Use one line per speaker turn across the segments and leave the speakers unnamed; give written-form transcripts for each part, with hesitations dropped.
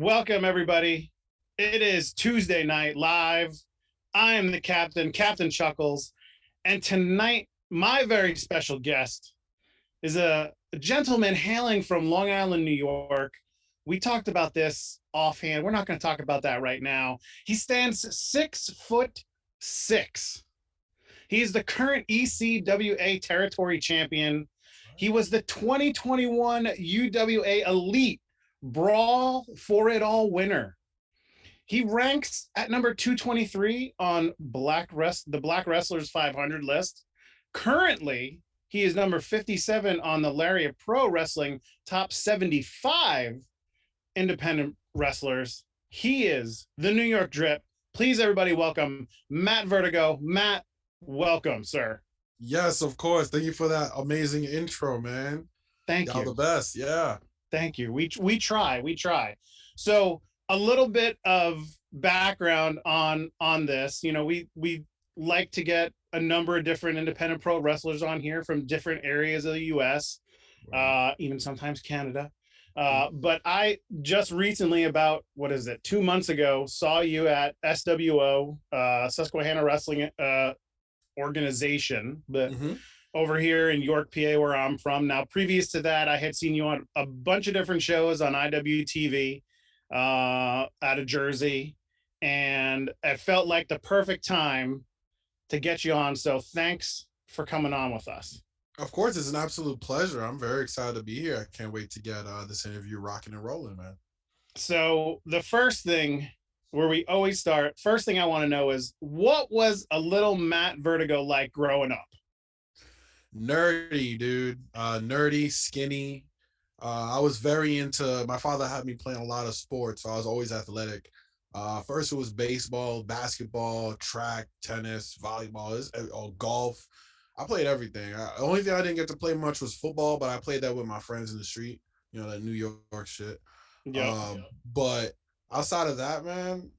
Welcome, everybody. It is Tuesday night live. I am the captain, Captain Chuckles. And tonight, my very special guest is a gentleman hailing from Long Island, New York. We talked about this offhand. We're not going to talk about that right now. He stands 6'6". He's the current ECWA territory champion. He was the 2021 UWA Elite Brawl for It All winner. He ranks at number 223 on the Black Wrestlers 500 list. Currently, he is number 57 on the Lariat Pro Wrestling Top 75 independent wrestlers. He is the New York Drip. Please, everybody, welcome Matt Vertigo. Matt, welcome, sir.
Yes, of course. Thank you for that amazing intro, man.
Thank
Y'all
you.
the best. Yeah.
Thank you. We try. So a little bit of background on this. You know, we like to get a number of different independent pro wrestlers on here from different areas of the U.S., even sometimes Canada. But I just recently, about 2 months ago, saw you at SWO, Susquehanna Wrestling Organization, but over here in York, PA, where I'm from. Now, previous to that, I had seen you on a bunch of different shows on IWTV out of Jersey, and it felt like the perfect time to get you on. So thanks for coming on with us.
Of course, it's an absolute pleasure. I'm very excited to be here. I can't wait to get this interview rocking and rolling, man.
So the first thing, where we always start, first thing I want to know is, what was a little Matt Vertigo like growing up?
Nerdy, dude. Nerdy, skinny. I was very into, my father had me playing a lot of sports, so I was always athletic. First it was baseball, basketball, track, tennis, volleyball, golf. I played everything. The only thing I didn't get to play much was football, but I played that with my friends in the street, that New York shit. But outside of that, man,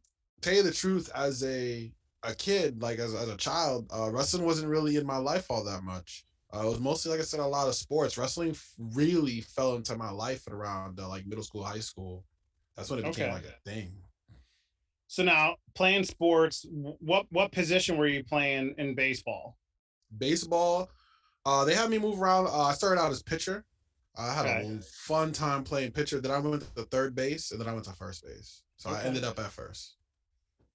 tell you the truth, as a kid, like as a child, wrestling wasn't really in my life all that much. It was mostly, like I said, a lot of sports. Wrestling really fell into my life at around like middle school, high school. That's when it became like a thing.
So now, playing sports, what position were you playing in baseball?
Baseball, they had me move around. I started out as pitcher. I had a fun time playing pitcher. Then I went to third base, and then I went to first base. So I ended up at first.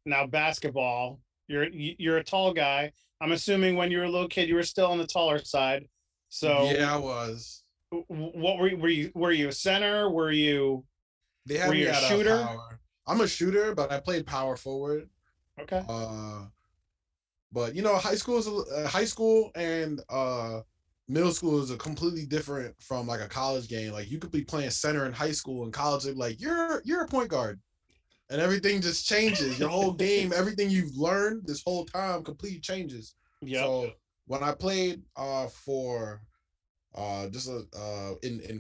Now, basketball, you're a tall guy. I'm assuming when you were a little kid, you were still on the taller side. So
yeah, I was.
What were you a center? Were you
a shooter? I'm a shooter, but I played power forward.
Okay.
But high school and middle school is a completely different from like a college game. Like you could be playing center in high school, and college, like you're a point guard. And everything just changes. Your whole game, everything you've learned this whole time completely changes. Yep. So when I played in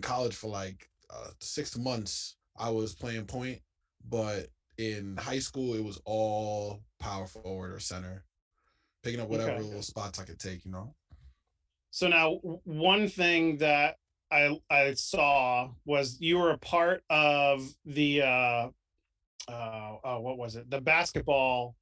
college for like 6 months, I was playing point, but in high school it was all power forward or center, picking up whatever little spots I could take.
So now, one thing that I saw was you were a part of the what was it? The basketball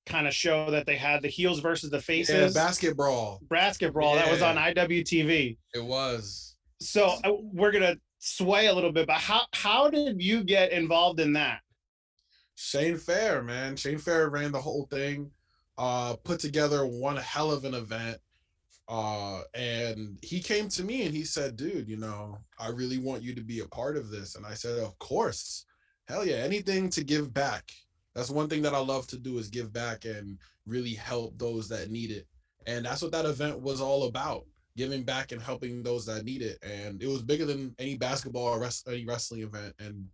kind of show that they had, the heels versus the faces.
Yeah, basketball.
Yeah. That was on IWTV.
It was.
So we're gonna sway a little bit, but how did you get involved in that?
Shane Fair, man. Shane Fair ran the whole thing. Put together one hell of an event. And he came to me and he said, dude, I really want you to be a part of this. And I said, of course. Hell yeah, anything to give back. That's one thing that I love to do, is give back and really help those that need it. And that's what that event was all about, giving back and helping those that need it. And it was bigger than any basketball or any wrestling event. And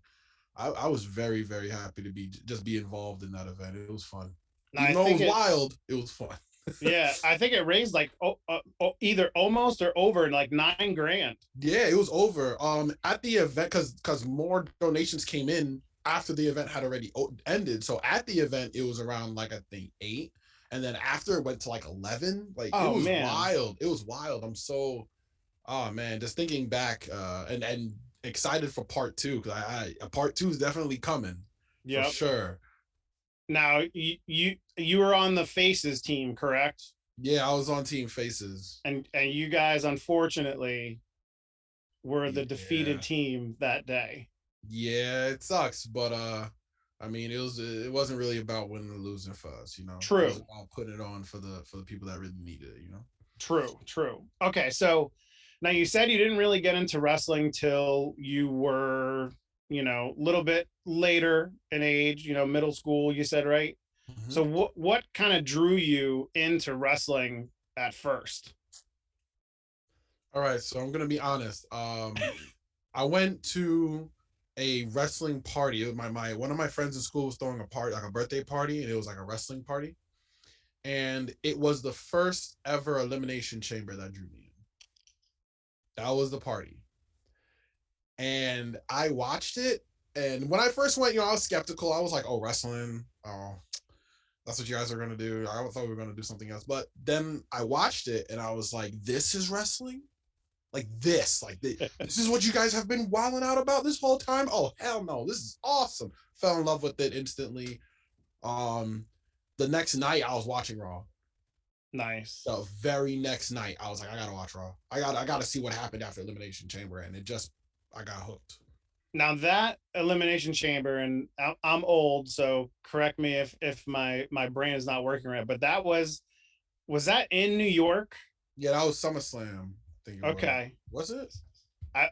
I was very, very happy to be involved in that event. It was fun. Even though it was wild, it was fun.
Yeah, I think it raised like either almost or over like $9,000.
Yeah, it was over. At the event, because more donations came in after the event had already ended. So at the event, it was around like I think 8, and then after it went to like 11. Like it was wild. It was wild. I'm so, oh man, just thinking back, and excited for part two because I part two is definitely coming for
Yep.
sure.
Now you were on the Faces team, correct?
Yeah, I was on Team Faces.
And you guys unfortunately were the defeated
Yeah,
team that day.
yeah, it sucks, but I mean, it wasn't really about winning or losing for us, you know. It was
True.
about putting it on for the people that really needed it, you know.
True. Okay, so now you said you didn't really get into wrestling till you were, a little bit later in age, middle school, you said, right?
Mm-hmm.
So what kind of drew you into wrestling at first?
All right, so I'm gonna be honest. I went to a wrestling party. My one of my friends in school was throwing a party, like a birthday party, and it was like a wrestling party. And it was the first ever Elimination Chamber that drew me in. That was the party. And I watched it. And when I first went, I was skeptical. I was like, oh, wrestling. Oh, that's what you guys are going to do. I thought we were going to do something else. But then I watched it and I was like, this is wrestling? Like this? This is what you guys have been wilding out about this whole time? Oh, hell no. This is awesome. Fell in love with it instantly. Um, the next night I was watching Raw.
Nice.
The very next night, I was like, I gotta watch Raw. I gotta see what happened after Elimination Chamber, and I got hooked.
Now that Elimination Chamber, and I'm old, so correct me if my brain is not working right, but that was that in New York?
Yeah, that was SummerSlam. I think it was.
Okay.
Was it?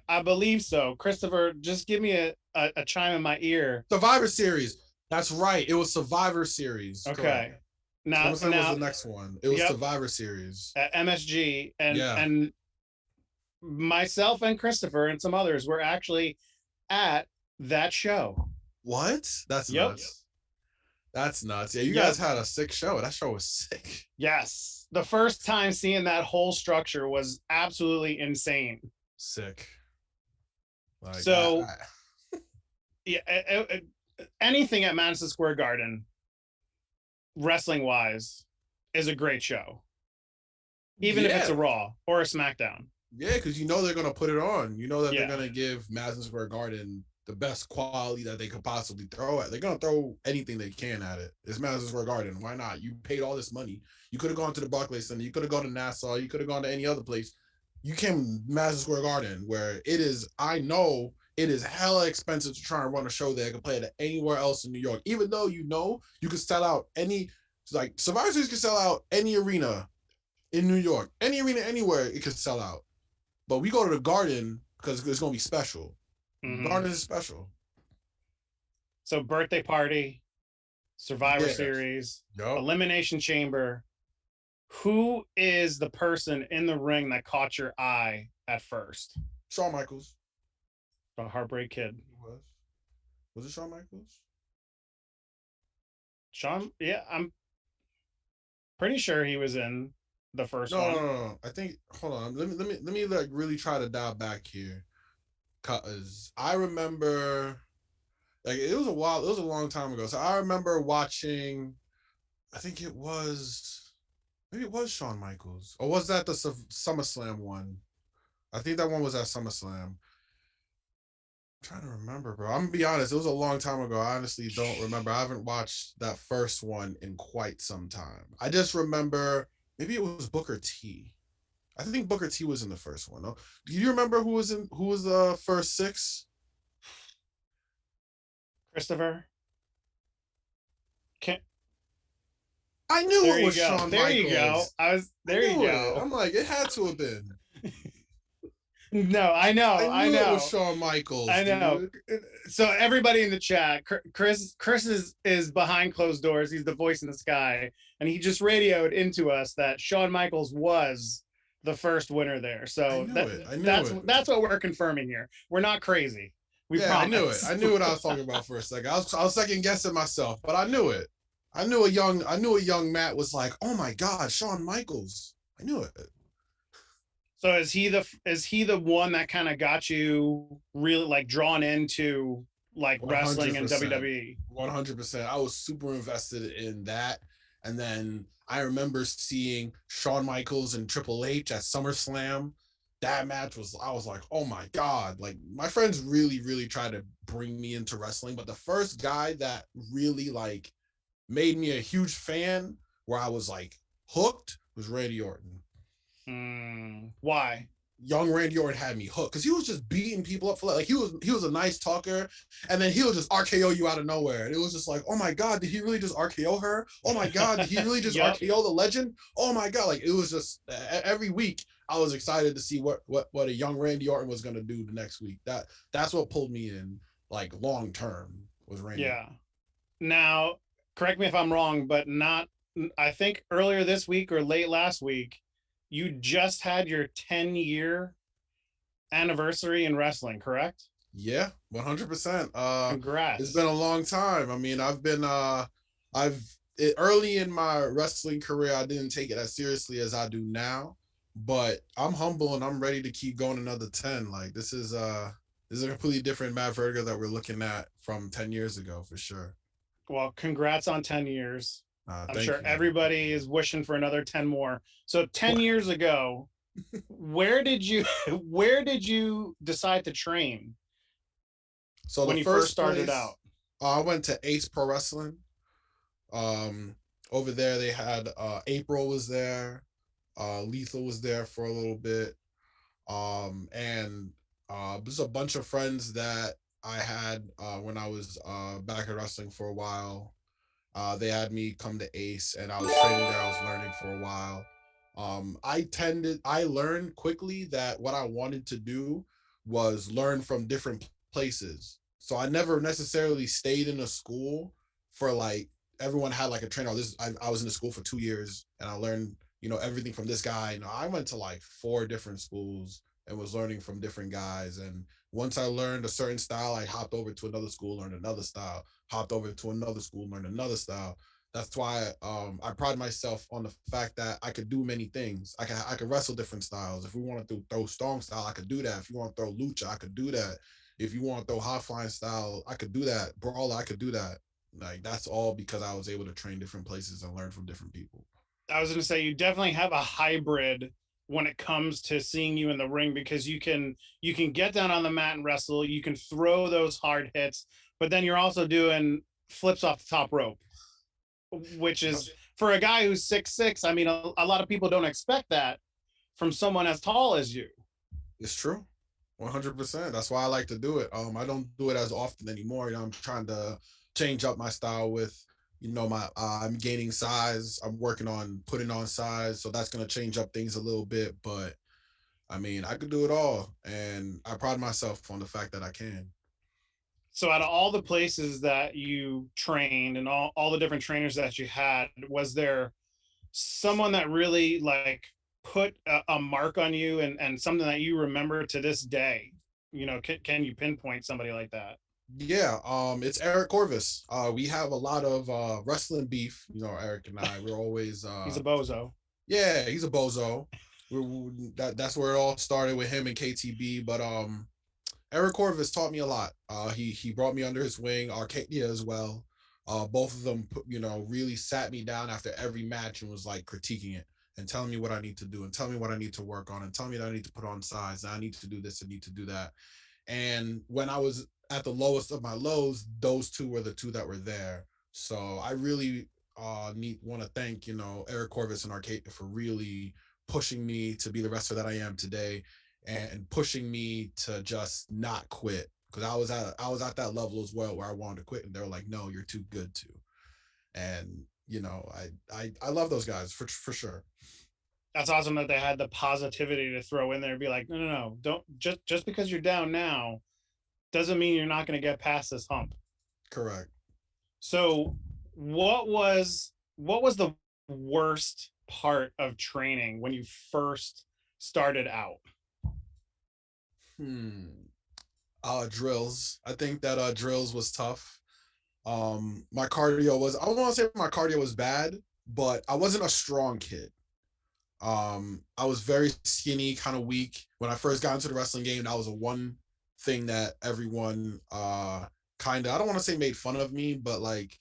I believe so. Christopher, just give me a chime in my ear.
Survivor Series. That's right. It was Survivor Series. Correct.
Okay. Now,
SummerSlam was the next one. It was
yep,
Survivor Series.
at MSG,
Yeah.
and myself and Christopher and some others were actually at that show.
What? That's
Yep.
nuts. That's nuts. Yeah, you
Yep.
guys had a sick show. That show was sick.
Yes. The first time seeing that whole structure was absolutely insane.
Sick. Like
So, yeah, anything at Madison Square Garden, wrestling wise, is a great show, even if it's a Raw or a SmackDown.
Yeah, because they're gonna put it on. You know that
Yeah.
they're gonna give Madison Square Garden the best quality that they could possibly throw at. They're gonna throw anything they can at it. It's Madison Square Garden. Why not? You paid all this money. You could have gone to the Barclays Center. You could have gone to Nassau. You could have gone to any other place. You came to Madison Square Garden, where it is. I know it is hella expensive to try and run a show there. I can play it anywhere else in New York. Even though you could sell out any, like Survivor Series could sell out any arena in New York, any arena anywhere it could sell out. But we go to the Garden because it's gonna be special. Mm-hmm. Garden is special.
So birthday party, Survivor Series, Elimination Chamber. Who is the person in the ring that caught your eye at first?
Shawn Michaels.
The Heartbreak Kid.
Was it Shawn Michaels?
Yeah, I'm pretty sure he was in the first one.
No. I think. Hold on. Let me like really try to dial back here, cause I remember, like it was a long time ago. So I remember watching. I think maybe it was Shawn Michaels, or was that the SummerSlam one? I think that one was at SummerSlam. I'm trying to remember, bro. I'm gonna be honest. It was a long time ago. I honestly don't remember. I haven't watched that first one in quite some time. I just remember. Maybe it was Booker T. I think Booker T was in the first one. No? Do you remember who was the first 6?
Christopher?
I knew it was Shawn Michaels.
There you go. There you go.
I'm like, it had to have been.
No, I know. I know.
It was Shawn Michaels.
I know. Dude. So everybody in the chat, Chris is behind closed doors. He's the voice in the sky, and he just radioed into us that Shawn Michaels was the first winner there. So that's what we're confirming here. We're not crazy. We promise.
I knew what I was talking about for a second. I was second guessing myself, but I knew it. I knew a young Matt was like, "Oh my God, Shawn Michaels." I knew it.
So is he the one that kind of got you really like drawn into like 100%. Wrestling and WWE?
100%. I was super invested in that. And then I remember seeing Shawn Michaels and Triple H at SummerSlam. that match was, I was like, oh my God. Like my friends really tried to bring me into wrestling, but the first guy that really like made me a huge fan where I was like hooked was Randy Orton.
Why?
Young Randy Orton had me hooked because he was just beating people up for like he was a nice talker, and then he'll just RKO you out of nowhere. And it was just like, oh my God, did he really just RKO her? Oh my God, did he really just
Yep.
RKO the legend? Oh my God, like it was just every week I was excited to see what a young Randy Orton was gonna do the next week. That's what pulled me in like long term was Randy Orton.
Yeah. Now, correct me if I'm wrong, but not, I think earlier this week or late last week, you just had your 10-year anniversary in wrestling, correct?
Yeah, 100%. It's been
Congrats.
a long time. I mean, I've early in my wrestling career, I didn't take it as seriously as I do now, but I'm humble and I'm ready to keep going another 10. Like this is a completely different Matt Vertigo that we're looking at from 10 years ago for sure.
Well, congrats on 10 years. I'm
Thank
sure
you, man. Thank you,
everybody
man.
is wishing for another 10 more. So 10 years ago, where did you where did you decide to train
So the
when you first
first
started out?
place, I went to Ace Pro Wrestling. Um, Over there they had April was there, Lethal was there for a little bit, and there's a bunch of friends that I had when I was back at wrestling for a while. They had me come to Ace, and I was training there. I was learning for a while. I learned quickly that what I wanted to do was learn from different places. So I never necessarily stayed in a school for like everyone had like a trainer. I was in the school for 2 years and I learned, everything from this guy. I went to like four different schools and was learning from different guys. And once I learned a certain style, I hopped over to another school, learned another style, hopped over to another school, learned another style. That's why I pride myself on the fact that I could do many things. I could wrestle different styles. If we want to throw strong style, I could do that. If you want to throw lucha, I could do that. If you want to throw high flying style, I could do that. Brawl, I could do that. Like that's all because I was able to train different places and learn from different people.
I was going to say you definitely have a hybrid when it comes to seeing you in the ring because you can get down on the mat and wrestle, you can throw those hard hits, but then you're also doing flips off the top rope, which
Yep.
is for a guy who's 6'6". I mean, a lot of people don't expect that from someone as tall as you.
It's true. 100%. That's why I like to do it. I don't do it as often anymore. I'm trying to change up my style with, my I'm gaining size. I'm working on putting on size, so that's gonna change up things a little bit. But I mean, I could do it all, and I pride myself on the fact that I can.
So out of all the places that you trained and all the different trainers that you had, was there someone that really like put a mark on you and something that you remember to this day? Can you pinpoint somebody like that?
Yeah, it's Eric Corvus. We have a lot of wrestling beef. Eric and I. We're always
He's a bozo.
yeah, he's a bozo. That's where it all started with him and KTB. But Eric Corvus taught me a lot. He brought me under his wing. Arcadia as well. Both of them, really sat me down after every match and was like critiquing it and telling me what I need to do and telling me what I need to work on and telling me that I need to put on size and I need to do this and need to do that. And when I was at the lowest of my lows, those two were the two that were there. So I really want to thank Eric Corvus and Arcadia for really pushing me to be the wrestler that I am today and pushing me to just not quit because I was at that level as well where I wanted to quit and they were like, no, you're too good to. And I love those guys for sure.
That's awesome that they had the positivity to throw in there and be like, no, no, no, don't just because you're down now doesn't mean you're not going to get past this hump.
Correct.
So what was the worst part of training when you first started out?
Hmm. Drills. I think that drills was tough. My cardio was I don't want to say my cardio was bad, but I wasn't a strong kid. I was very skinny, kind of weak. When I first got into the wrestling game, that was a one thing that everyone kind of I don't want to say made fun of me, but like,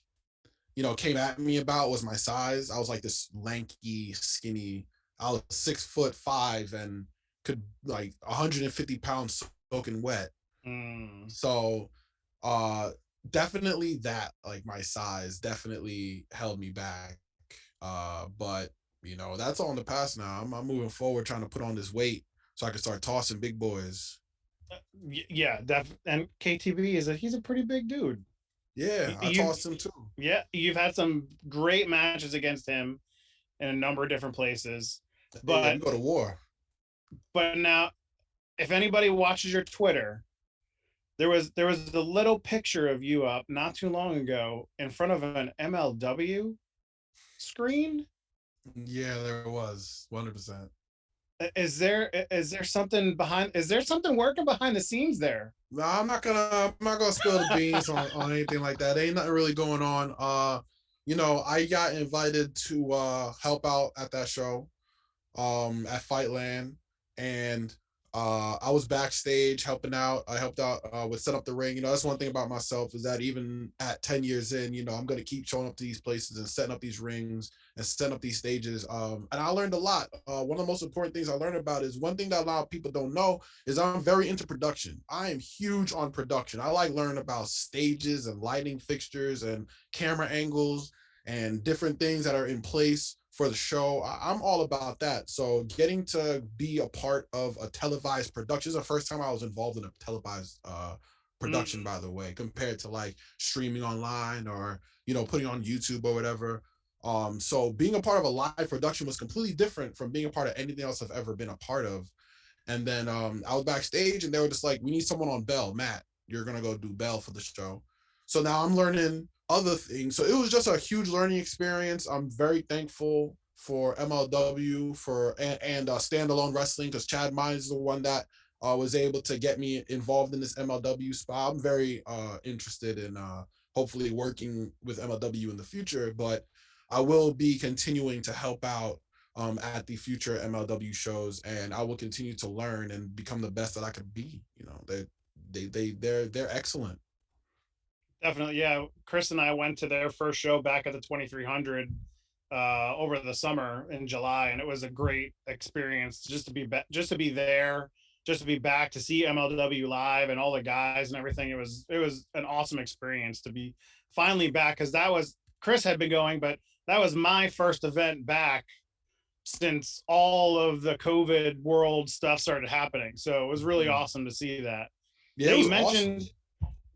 came at me about was my size. I was like this lanky, skinny. I was 6'5" and could like 150 pounds soaking wet.
Mm.
So definitely that, like my size definitely held me back. But that's all in the past now. I'm moving forward trying to put on this weight so I can start tossing big boys.
Yeah, and KTB he's a pretty big dude.
Yeah, I
You've
tossed him too.
Yeah, you've had some great matches against him in a number of different places.
Yeah, we
But
go to war.
now, if anybody watches your Twitter, there was a little picture of you up not too long ago in front of an MLW screen.
Yeah, there was 100%.
Is there something behind? Is there something working behind the scenes there?
No, I'm not gonna spill the beans on anything like that. Ain't nothing really going on. I got invited to help out at that show at Fightland, and I was backstage helping out. I helped out with set up the ring. That's one thing about myself, is that even at 10 years in, I'm gonna keep showing up to these places and setting up these rings and setting up these stages. And I learned a lot. One of the most important things I learned about is one thing that a lot of people don't know is I'm very into production. I am huge on production. I like learning about stages and lighting fixtures and camera angles and different things that are in place for the show. I'm all about that. So getting to be a part of a televised production is the first time I was involved in a televised production,
Mm.
by the way, compared to like streaming online or putting on YouTube or whatever. So being a part of a live production was completely different from being a part of anything else I've ever been a part of. And then I was backstage and they were just like, we need someone on bell. Matt, you're gonna go do bell for the show. So now I'm learning other things. So it was just a huge learning experience. I'm very thankful for MLW and standalone wrestling, because Chad Mines is the one that was able to get me involved in this MLW spot. I'm very interested in hopefully working with MLW in the future, but I will be continuing to help out at the future MLW shows, and I will continue to learn and become the best that I could be. They're excellent.
Definitely, yeah. Chris and I went to their first show back at the 2300 over the summer in July, and it was a great experience just to just to be there, just to be back to see MLW live and all the guys and everything. It was an awesome experience to be finally back, because that was Chris had been going, but that was my first event back since all of the COVID world stuff started happening. So it was really
Mhm.
awesome to see that.
Yeah,
Now
it
you
was awesome.
mentioned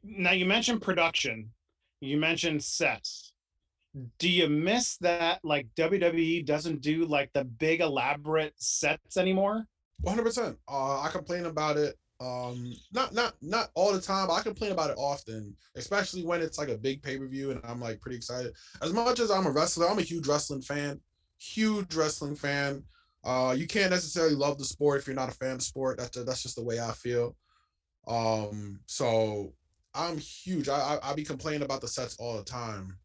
now you mentioned production, you mentioned sets. Do you miss that, like WWE doesn't do like the big elaborate sets anymore?
100%. I complain about it. Not all the time, but I complain about it often, especially when it's like a big pay per view and I'm like pretty excited. As much as I'm a wrestler, I'm a huge wrestling fan. Huge wrestling fan. You can't necessarily love the sport if you're not a fan of sport. That's just the way I feel. So I'm huge. I be complaining about the sets all the time,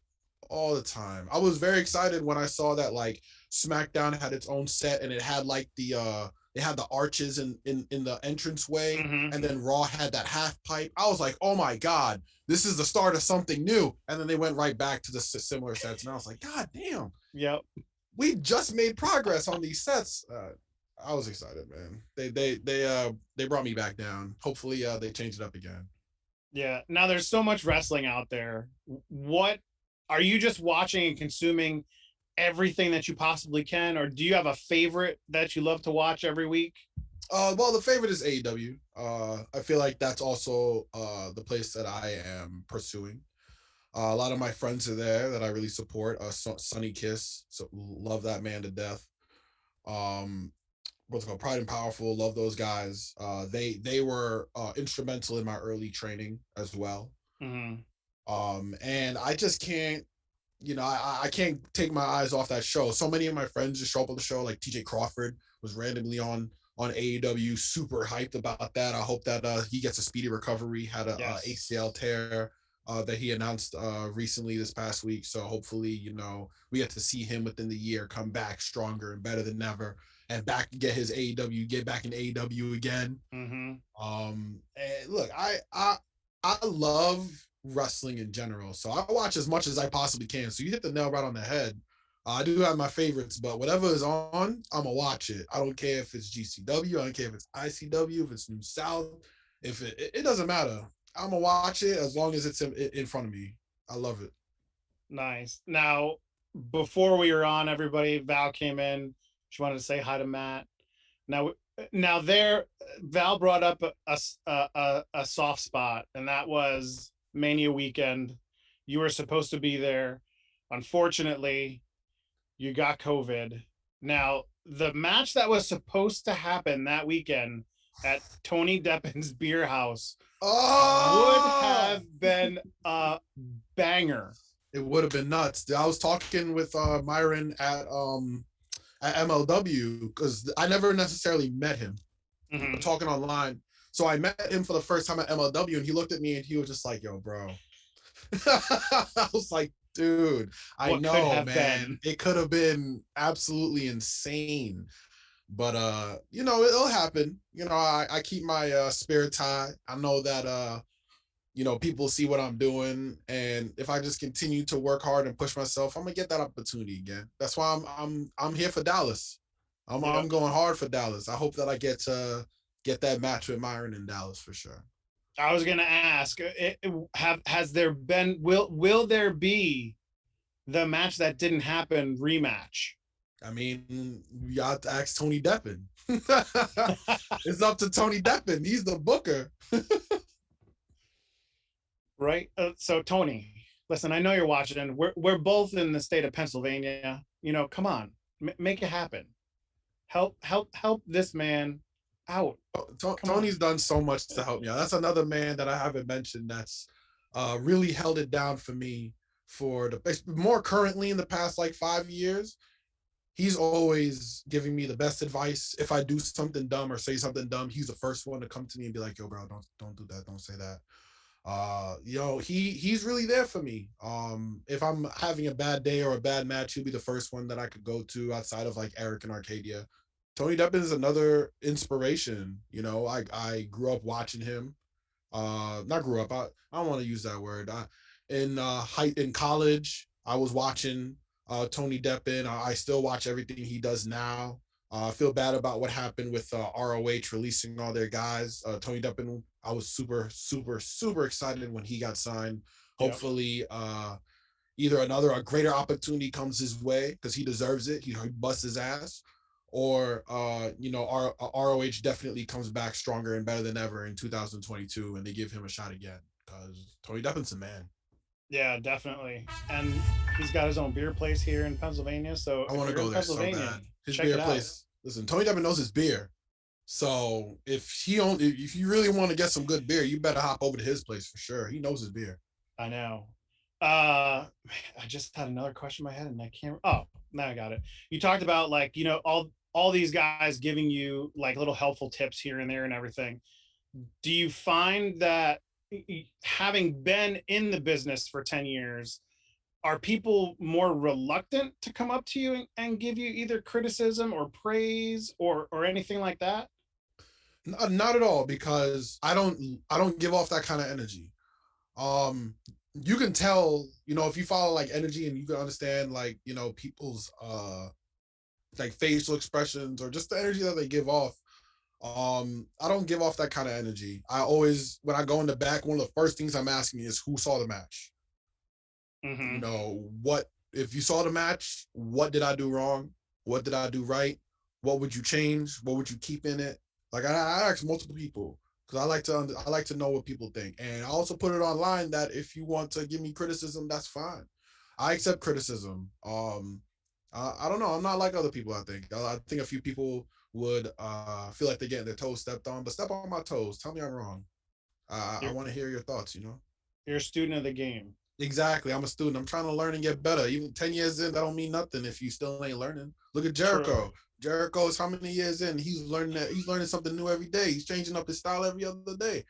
all the time. I was very excited when I saw that like SmackDown had its own set and it had like it had the arches in the entranceway,
Mm-hmm.
and then Raw had that half pipe. I was like, oh my god, this is the start of something new. And then they went right back to the similar sets, and I was like, god damn,
Yep.
we just made progress on these sets. I was excited, man. They brought me back down. Hopefully, they change it up again.
Yeah. Now there's so much wrestling out there. What are you just watching and consuming everything that you possibly can, or do you have a favorite that you love to watch every week?
Well, the favorite is AEW. I feel like that's also the place that I am pursuing. A lot of my friends are there that I really support. Sonny Kiss, so love that man to death. Um, what's it called? Pride and Powerful, love those guys. They were instrumental in my early training as well.
Mm-hmm.
And I just can't, I can't take my eyes off that show. So many of my friends just show up on the show, like TJ Crawford was randomly on AEW, super hyped about that. I hope that he gets a speedy recovery. Had a
Yes.
ACL tear that he announced recently this past week. So hopefully, we get to see him within the year come back stronger and better than ever, and back get his AEW, get back in AEW again.
Mm-hmm.
And look, I love wrestling in general, so I watch as much as I possibly can. So you hit the nail right on the head. I do have my favorites, but whatever is on, I'm gonna watch it. I don't care if it's GCW, I don't care if it's ICW, if it's New South, if it doesn't matter. I'm gonna watch it as long as it's in front of me. I love it.
Nice. Now, before we were on, everybody, Val came in. She wanted to say hi to Matt. Now, now there, Val brought up a soft spot, and that was Mania weekend. You were supposed to be there. Unfortunately, you got COVID. Now, the match that was supposed to happen that weekend at Tony Deppin's beer house would
Oh,
have been a banger.
it would have been nuts. I was talking with Myron at MLW because I never necessarily met him. We were
Mhm.
talking online. So I met him for the first time at MLW and he looked at me and he was just like, yo, bro. I was like, dude, I
What could
know,
have
man.
been.
It could have been absolutely insane. But you know, it'll happen. You know, I keep my spirits high. I know that you know, people see what I'm doing. And if I just continue to work hard and push myself, I'm gonna get that opportunity again. That's why I'm here for Dallas.
Yeah.
I'm going hard for Dallas. I hope that I get to get that match with Myron in Dallas for sure.
I was gonna ask, has there been will there be the match that didn't happen rematch?
I mean, you got to ask Tony Deppin. It's up to Tony Deppin. He's the booker.
Right. So Tony, listen, I know you're watching. We're both in the state of Pennsylvania. You know, come on, make it happen. Help this man out. Come on.
Tony's done so much to help me out. That's another man that I haven't mentioned that's really held it down for me for the more currently in the past like 5 years. He's always giving me the best advice. If I do something dumb or say something dumb, he's the first one to come to me and be like, "Yo, bro, don't do that. Don't say that." You know, he's really there for me. If I'm having a bad day or a bad match, he'll be the first one that I could go to outside of like Eric and Arcadia. Tony Deppin is another inspiration. You know, I grew up watching him. Not grew up. I don't want to use that word. In college, I was watching Tony Deppin. I still watch everything he does now. I feel bad about what happened with ROH releasing all their guys. Tony Deppin, I was super excited when he got signed.
Yep.
Hopefully, either a greater opportunity comes his way because he deserves it. He busts his ass, or you know, ROH definitely comes back stronger and better than ever in 2022, and they give him a shot again because Tony Deppin's a man.
Yeah, definitely. And he's got his own beer place here in Pennsylvania. So
I
if
want to
you're in
go there so
Pennsylvania,
bad. His
check
beer
it out.
place. Listen, Tony Deppin knows his beer. So if you really want to get some good beer, you better hop over to his place for sure. He knows his beer.
I know. Uh I just had another question in my head and I can't. Oh, now I got it. You talked about, like, you know, all these guys giving you like little helpful tips here and there and everything. Do you find that, having been in the business for 10 years, are people more reluctant to come up to you and give you either criticism or praise or anything like that?
Not at all because I don't give off that kind of energy. Um, you can tell, you know, if you follow like energy and you can understand like, you know, people's like facial expressions or just the energy that they give off. I don't give off that kind of energy. I always, when I go in the back, one of the first things I'm asking is who saw the match. You
Mm-hmm.
know, what if you saw the match? What did I do wrong? What did I do right? What would you change? What would you keep in it? Like I ask multiple people because I like to know what people think, and I also put it online that if you want to give me criticism, that's fine. I accept criticism. I don't know. I'm not like other people. I think a few people would feel like they're getting their toes stepped on, but step on my toes. Tell me I'm wrong. I
You're
want to hear your thoughts. You know.
you're a student of the game.
Exactly. I'm a student. I'm trying to learn and get better. Even 10 years in, that don't mean nothing if you still ain't learning. Look at
True.
Jericho. Jericho is how many years in? He's learning something new every day. He's changing up his style every other day.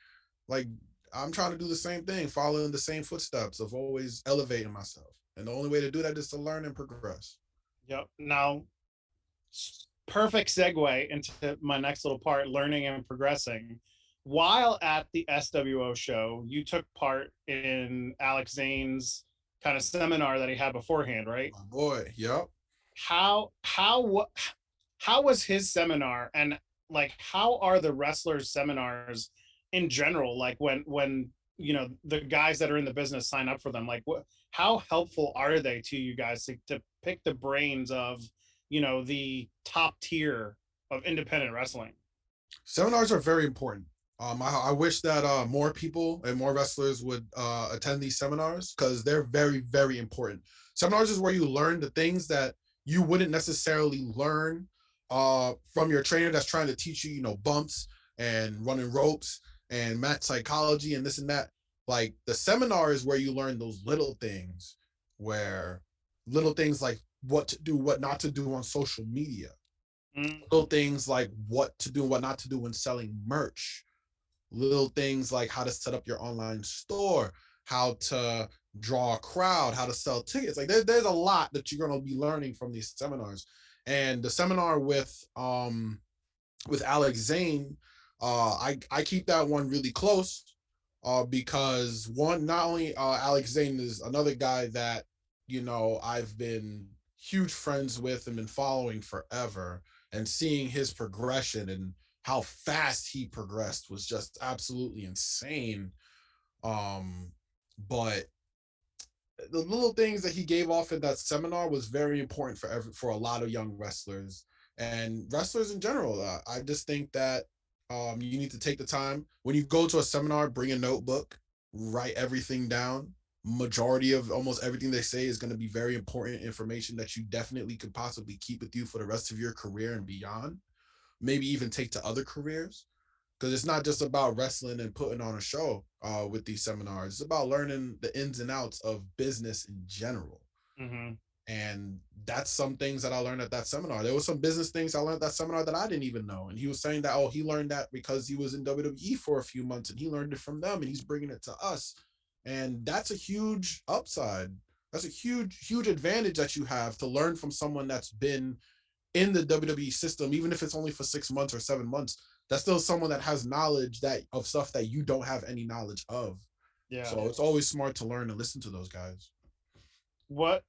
Like I'm trying to do the same thing, following the same footsteps of always elevating myself. And the only way to do that is to learn and progress.
Yep. Now, perfect segue into my next little part, learning and progressing. While at the SWO show, you took part in Alex Zane's kind of seminar that he had beforehand, right?
My boy. Yep.
how was his seminar, and like how are the wrestlers seminars in general, like when the guys that are in the business sign up for them, like how helpful are they to you guys to pick the brains of the top tier of independent wrestling?
Seminars are very important. I wish that more people and more wrestlers would attend these seminars because they're very, very important. Seminars is where you learn the things that you wouldn't necessarily learn from your trainer that's trying to teach you, bumps and running ropes and mat psychology and this and that. Like the seminar is where you learn those little things like what to do, what not to do on social media, little things like what to do, what not to do when selling merch, little things like how to set up your online store, how to draw a crowd, how to sell tickets. Like there's a lot that you're going to be learning from these seminars. And the seminar with Alex Zane, I keep that one really close because one, not only Alex Zane is another guy that I've been huge friends with and been following forever, and seeing his progression and how fast he progressed was just absolutely insane. But the little things that he gave off in that seminar was very important for a lot of young wrestlers and wrestlers in general. I just think that you need to take the time when you go to a seminar, bring a notebook, write everything down. Majority of almost everything they say is going to be very important information that you definitely could possibly keep with you for the rest of your career and beyond. Maybe even take to other careers, because it's not just about wrestling and putting on a show with these seminars. It's about learning the ins and outs of business in general.
Mm-hmm.
And that's some things that I learned at that seminar. There was some business things I learned at that seminar that I didn't even know. And he was saying that, he learned that because he was in WWE for a few months and he learned it from them and he's bringing it to us. And that's a huge upside. That's a huge, huge advantage that you have to learn from someone that's been in the WWE system, even if it's only for 6 months or 7 months. That's still someone that has knowledge of stuff that you don't have any knowledge of.
Yeah.
So it's always smart to learn and listen to those guys.
What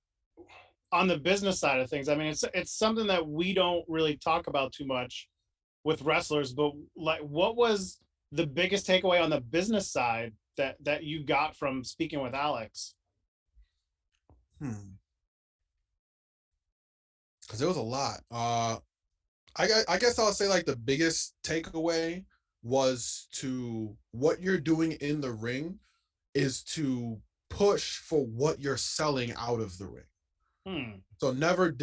on the business side of things, I mean, it's something that we don't really talk about too much with wrestlers, but like, what was the biggest takeaway on the business side that you got from speaking with Alex?
Because there was a lot. I guess I'll say like the biggest takeaway was to what you're doing in the ring is to push for what you're selling out of the ring. So never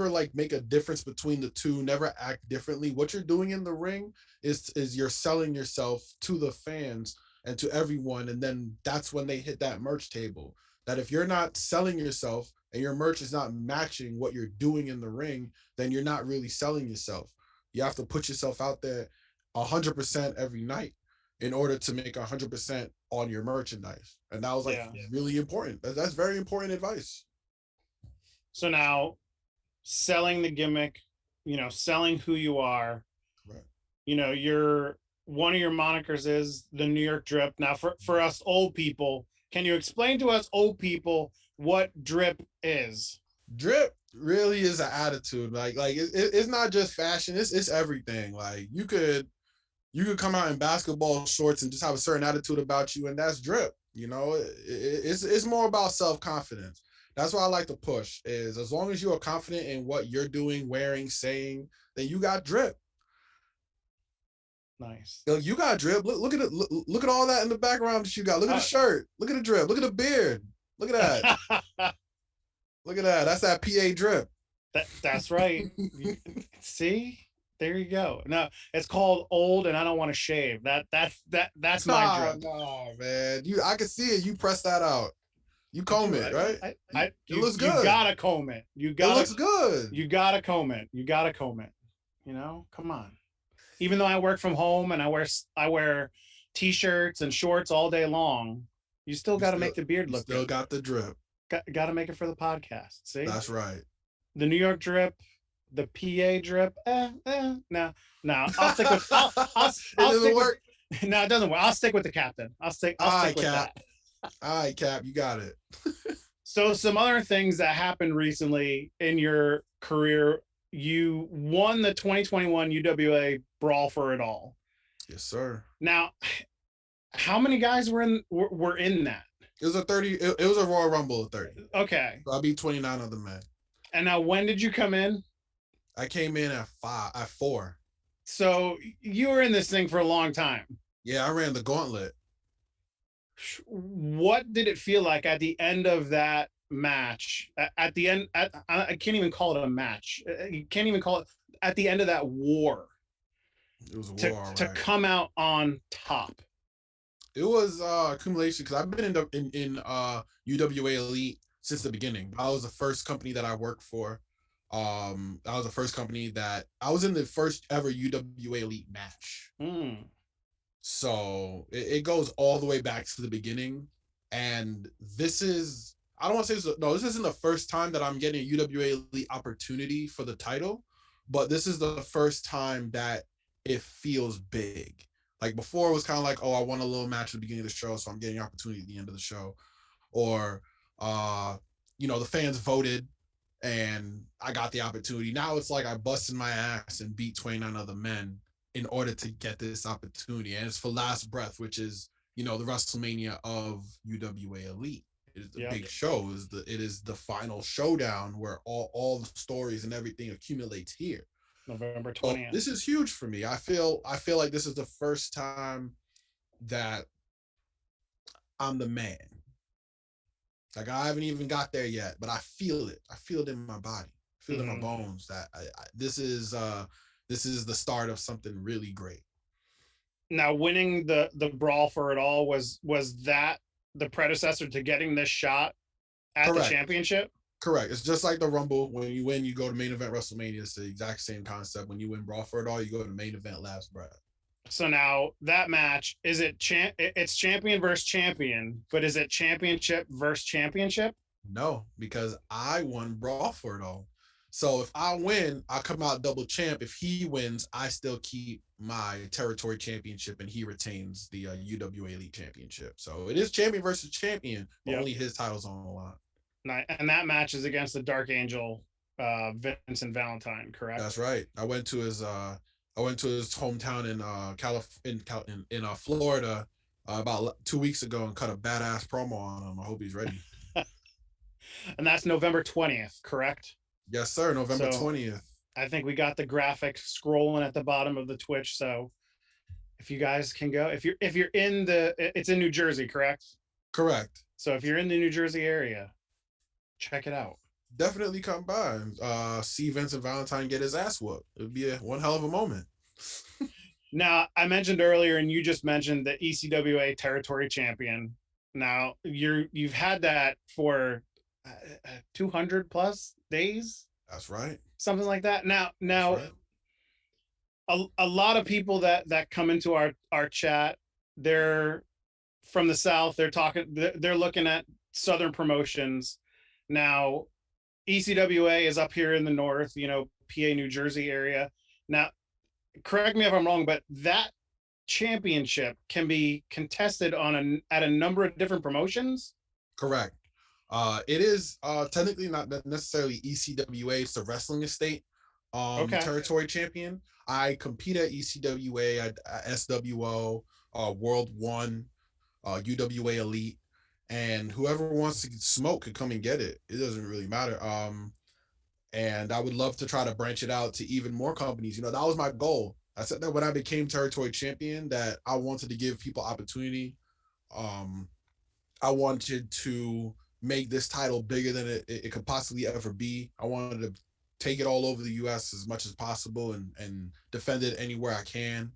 like make a difference between the two, never act differently. What you're doing in the ring is you're selling yourself to the fans and to everyone. And then that's when they hit that merch table. That if you're not selling yourself and your merch is not matching what you're doing in the ring, then you're not really selling yourself. You have to put yourself out there 100% every night in order to make 100% on your merchandise. And that was like really important. That's very important advice.
So now selling the gimmick, selling who you are,
right.
You're one of your monikers is the New York Drip. Now for us old people, can you explain to us old people what drip is?
Drip really is an attitude. Like it's not just fashion. It's everything. Like you could come out in basketball shorts and just have a certain attitude about you, and that's drip. It's more about self-confidence. That's what I like to push. Is as long as you are confident in what you're doing, wearing, saying, then you got drip.
Nice.
You got drip. Look at it. Look at all that in the background that you got. Look at the shirt. Look at the drip. Look at the beard. Look at that. Look at that. That's that PA drip.
That's right. See, there you go. No, it's called old, and I don't want to shave. That's my drip.
No, man. I can see it. You press that out. You comb it, right?
It looks
good.
You gotta comb it. It
looks good.
You gotta comb it. You gotta comb it. Come on. Even though I work from home and I wear t-shirts and shorts all day long, you still got to make the beard look
good. Still
got
the drip.
Got to make it for the podcast. See?
That's right.
The New York drip, the PA drip. No. I'll stick with. I'll stick work. No, it doesn't work. I'll stick with the captain. I'll stick with
Cap.
that.
All right, Cap, you got it.
So some other things that happened recently in your career, you won the 2021 UWA Brawl for It All.
Yes, sir.
Now, how many guys were in that?
It was a 30. It was a Royal Rumble of 30.
Okay.
So I beat 29 other men.
And now, when did you come in?
I came in at 4.
So you were in this thing for a long time.
Yeah, I ran the gauntlet.
What did it feel like at the end of that match? At the end, I can't even call it a match. You can't even call it at the end of that war.
It was a
to,
war,
to
right?
come out on top.
It was accumulation because I've been in UWA Elite since the beginning. I was the first company that I worked for. I was the first company that I was in the first ever UWA Elite match. So it goes all the way back to the beginning. And this is, I don't want to say this, no, this isn't the first time that I'm getting a UWA Elite opportunity for the title, but this is the first time that it feels big. Like before, it was kind of like, oh, I won a little match at the beginning of the show, so I'm getting an opportunity at the end of the show. Or, the fans voted and I got the opportunity. Now it's like I busted my ass and beat 29 other men in order to get this opportunity. And it's for Last Breath, which is, the WrestleMania of UWA Elite. It is the big show. It is the final showdown where all the stories and everything accumulates here.
November 20th.
So this is huge for me. I feel like this is the first time that I'm the man. Like I haven't even got there yet, but I feel it. I feel it in my body. I feel it in my bones that this is the start of something really great.
Now, winning the Brawl for It All was that the predecessor to getting this shot at
Correct.
The championship?
Correct. It's just like the Rumble. When you win, you go to main event WrestleMania. It's the exact same concept. When you win Brawl for It All, you go to main event Last Breath.
So now that match, is it it's champion versus champion, but is it championship versus championship?
No, because I won Brawl for It All. So if I win, I come out double champ. If he wins, I still keep my territory championship and he retains the UWA Elite Championship. So it is champion versus champion, but only his title's on the line.
And that match is against the Dark Angel, Vincent Valentine, correct?
That's right. I went to his hometown in Florida about 2 weeks ago and cut a badass promo on him. I hope he's ready.
And that's November 20th, correct?
Yes, sir. November 20th.
I think we got the graphic scrolling at the bottom of the Twitch. So if you guys can go, if you're in it's in New Jersey, correct?
Correct.
So if you're in the New Jersey area, check it out.
Definitely come by and see Vincent Valentine get his ass whooped. It would be one hell of a moment.
Now, I mentioned earlier, and you just mentioned the ECWA territory champion. Now you've had that for 200 plus days.
That's right.
Something like that. Now, right. a lot of people that come into our chat, they're from the South. They're looking at Southern promotions. Now, ECWA is up here in the North, PA, New Jersey area. Now, correct me if I'm wrong, but that championship can be contested at a number of different promotions.
Correct. It is technically not necessarily ECWA. It's the wrestling estate territory champion. I compete at ECWA, at SWO, World One, UWA Elite, and whoever wants to smoke could come and get it. It doesn't really matter. And I would love to try to branch it out to even more companies. That was my goal. I said that when I became territory champion, that I wanted to give people opportunity. I wanted to make this title bigger than it could possibly ever be. I wanted to take it all over the US as much as possible and defend it anywhere I can.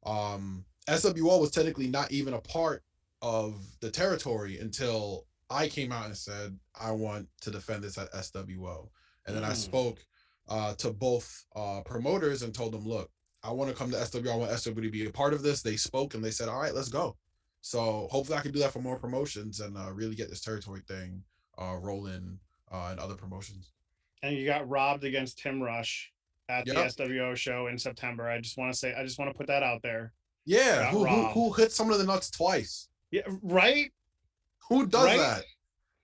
SWO was technically not even a part of the territory until I came out and said, I want to defend this at SWO. And then I spoke to both promoters and told them, look, I want to come to SWO. I want SWO to be a part of this. They spoke and they said, all right, let's go. So hopefully I can do that for more promotions and really get this territory thing rolling in other promotions.
And you got robbed against Tim Rush at the SWO show in September. I just want to put that out there.
Yeah, who hit some of the nuts twice?
Yeah, right.
Who does that?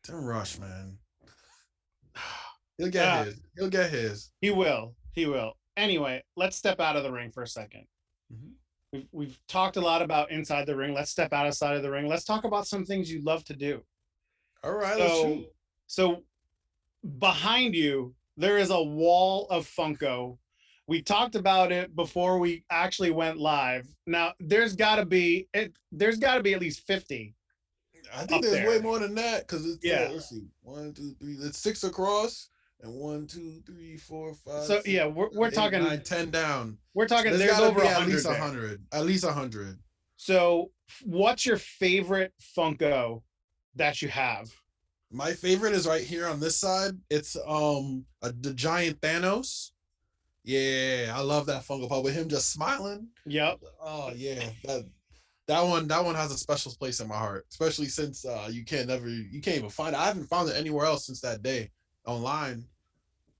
Tim Rush, man. He'll get
Uh,
his. He'll get his.
he will. He will. Anyway, let's step out of the ring for a second.
Mhm.
We've talked a lot about inside the ring. Let's step outside of the ring. Let's talk about some things you love to do.
All right, let's
So,
shoot.
so behind you, there is a wall of Funko. We talked about it before we actually went live. Now, there's got to be at least 50
I think
up
there's way
there.
more than that because it's
Yeah.
let's see, 1, 2, 3. It's 6 across and 1, 2, 3, 4, 5,
So
6,
yeah, we're
7, 8,
talking
9, 10 down.
we're
So
talking
there's
there's
got to
over
be at least
100 there.
100. At least 100.
So what's your favorite Funko that you have?
My favorite is right here on this side. It's the giant Thanos. Yeah, I love that Funko Pop with him just smiling.
Yep.
Oh yeah, that one has a special place in my heart, especially since you can't even find it. I haven't found it anywhere else since that day online.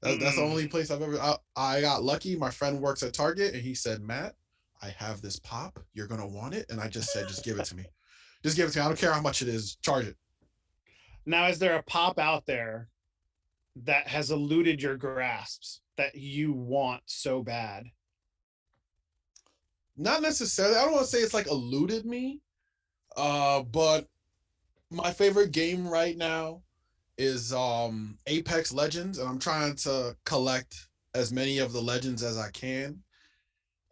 That's the only place I've ever. I got lucky. My friend works at Target, and he said, "Matt, I have this pop. You're gonna want it." And I just said, "Just give it to me. Just give it to me. I don't care how much it is. Charge it."
Now, is there a pop out there that has eluded your grasps that you want so bad?
Not necessarily. I don't want to say it's like eluded me. But my favorite game right now is Apex Legends, and I'm trying to collect as many of the legends as I can.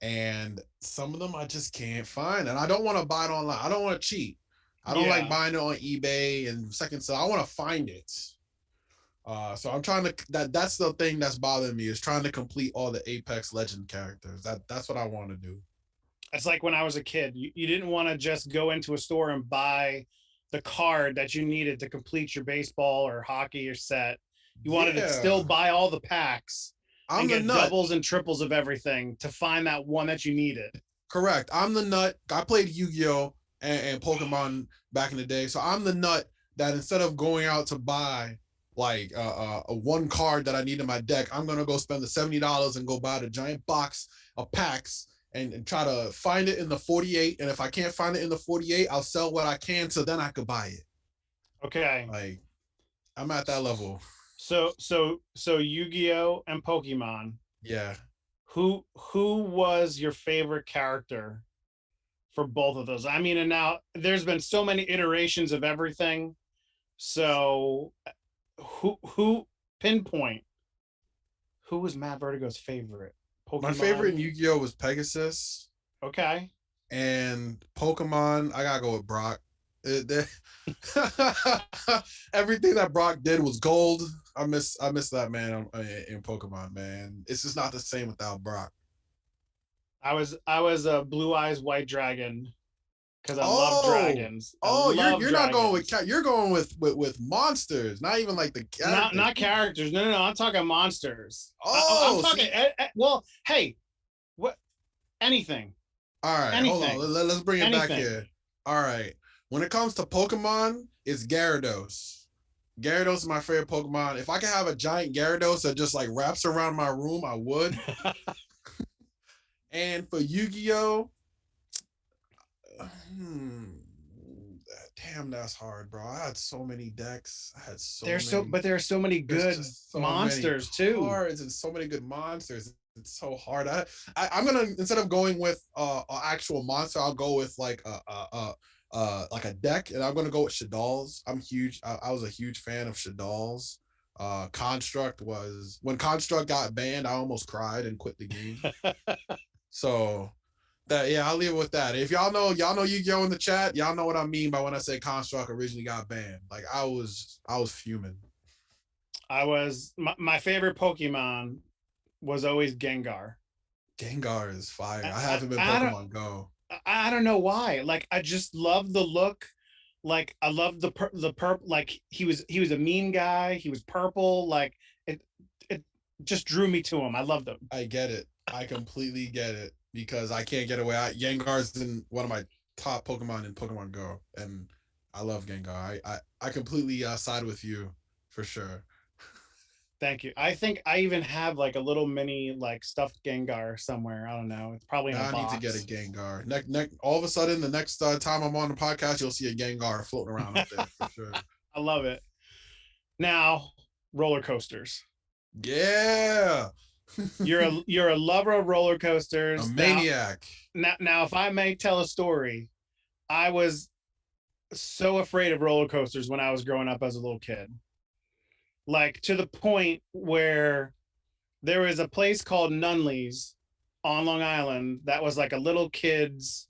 And some of them I just can't find, and I don't want to buy it online. I don't want to cheat. I don't like
Yeah.
buying it on eBay and second sale. I want to find it. So I'm trying to that's the thing that's bothering me is trying to complete all the Apex Legend characters. That's what I want to do.
It's like when I was a kid, you didn't want to just go into a store and buy the card that you needed to complete your baseball or hockey or set. You wanted to
Yeah,
still buy all the packs
I'm
and
the
get
nut.
doubles and triples of everything to find that one that you needed.
Correct. I'm the nut. I played Yu-Gi-Oh and Pokemon back in the day, so I'm the nut that instead of going out to buy like a one card that I need in my deck, I'm gonna go spend the $70 and go buy the giant box of packs and try to find it in the 48. And if I can't find it in the 48, I'll sell what I can so then I could buy it.
Okay.
Like I'm at that level.
So Yu-Gi-Oh and Pokemon.
Yeah.
Who was your favorite character for both of those? I mean, and now there's been so many iterations of everything. So who pinpoint who was Matt Vertigo's favorite
My favorite in
Pokemon?
Yu-Gi-Oh was Pegasus.
Okay.
And Pokemon, I gotta go with Brock. Everything that Brock did was gold. I miss that man in Pokemon, man. It's just not the same without Brock.
I was a Blue Eyes White Dragon because I love
Oh,
dragons. I
oh, you're
love
you're not going with
dragons.
you're going with monsters, not even like the characters.
Not characters. No. I'm talking monsters. I'm
Oh,
talking.
see,
Well, hey, what? Anything,
all right, hold on.
anything,
Let's bring it back
anything.
here. All right, when it comes to Pokemon, it's Gyarados. Gyarados is my favorite Pokemon. If I could have a giant Gyarados that just like wraps around my room, I would. And for Yu-Gi-Oh, hmm, damn, that's hard, bro. I had so many decks. I had so many.
But there are so many
There's
good
just so many
monsters too.
cards and so many good monsters. It's so hard. I'm gonna instead of going with an actual monster, I'll go with like a deck, and I'm gonna go with Shadalls. I'm huge. I was a huge fan of Shadalls. Construct was when Construct got banned, I almost cried and quit the game. So that yeah, I'll leave it with that. If y'all know Yu-Gi-Oh in the chat, y'all know what I mean by when I say Construct originally got banned. Like I was fuming.
My favorite Pokemon was always Gengar.
Gengar is fire. I
I,
have him in
I don't
Pokemon Go.
I don't know why. Like I just love the look. Like I love the purple. Like he was a mean guy. He was purple. Like it just drew me to him. I loved him.
I get it. I completely get it because I can't get away. Gengar's in one of my top Pokemon in Pokemon Go, and I love Gengar. I completely side with you for sure.
Thank you. I think I even have like a little mini like stuffed Gengar somewhere. I don't know. It's probably in a
Now I need to get a
box.
Gengar. All of a sudden, the next time I'm on the podcast, you'll see a Gengar floating around up there for sure.
I love it. Now, roller coasters.
Yeah.
You're a lover of roller
A
coasters.
maniac.
Now, if I may tell a story, I was so afraid of roller coasters when I was growing up as a little kid. Like to the point where there was a place called Nunley's on Long Island that was like a little kids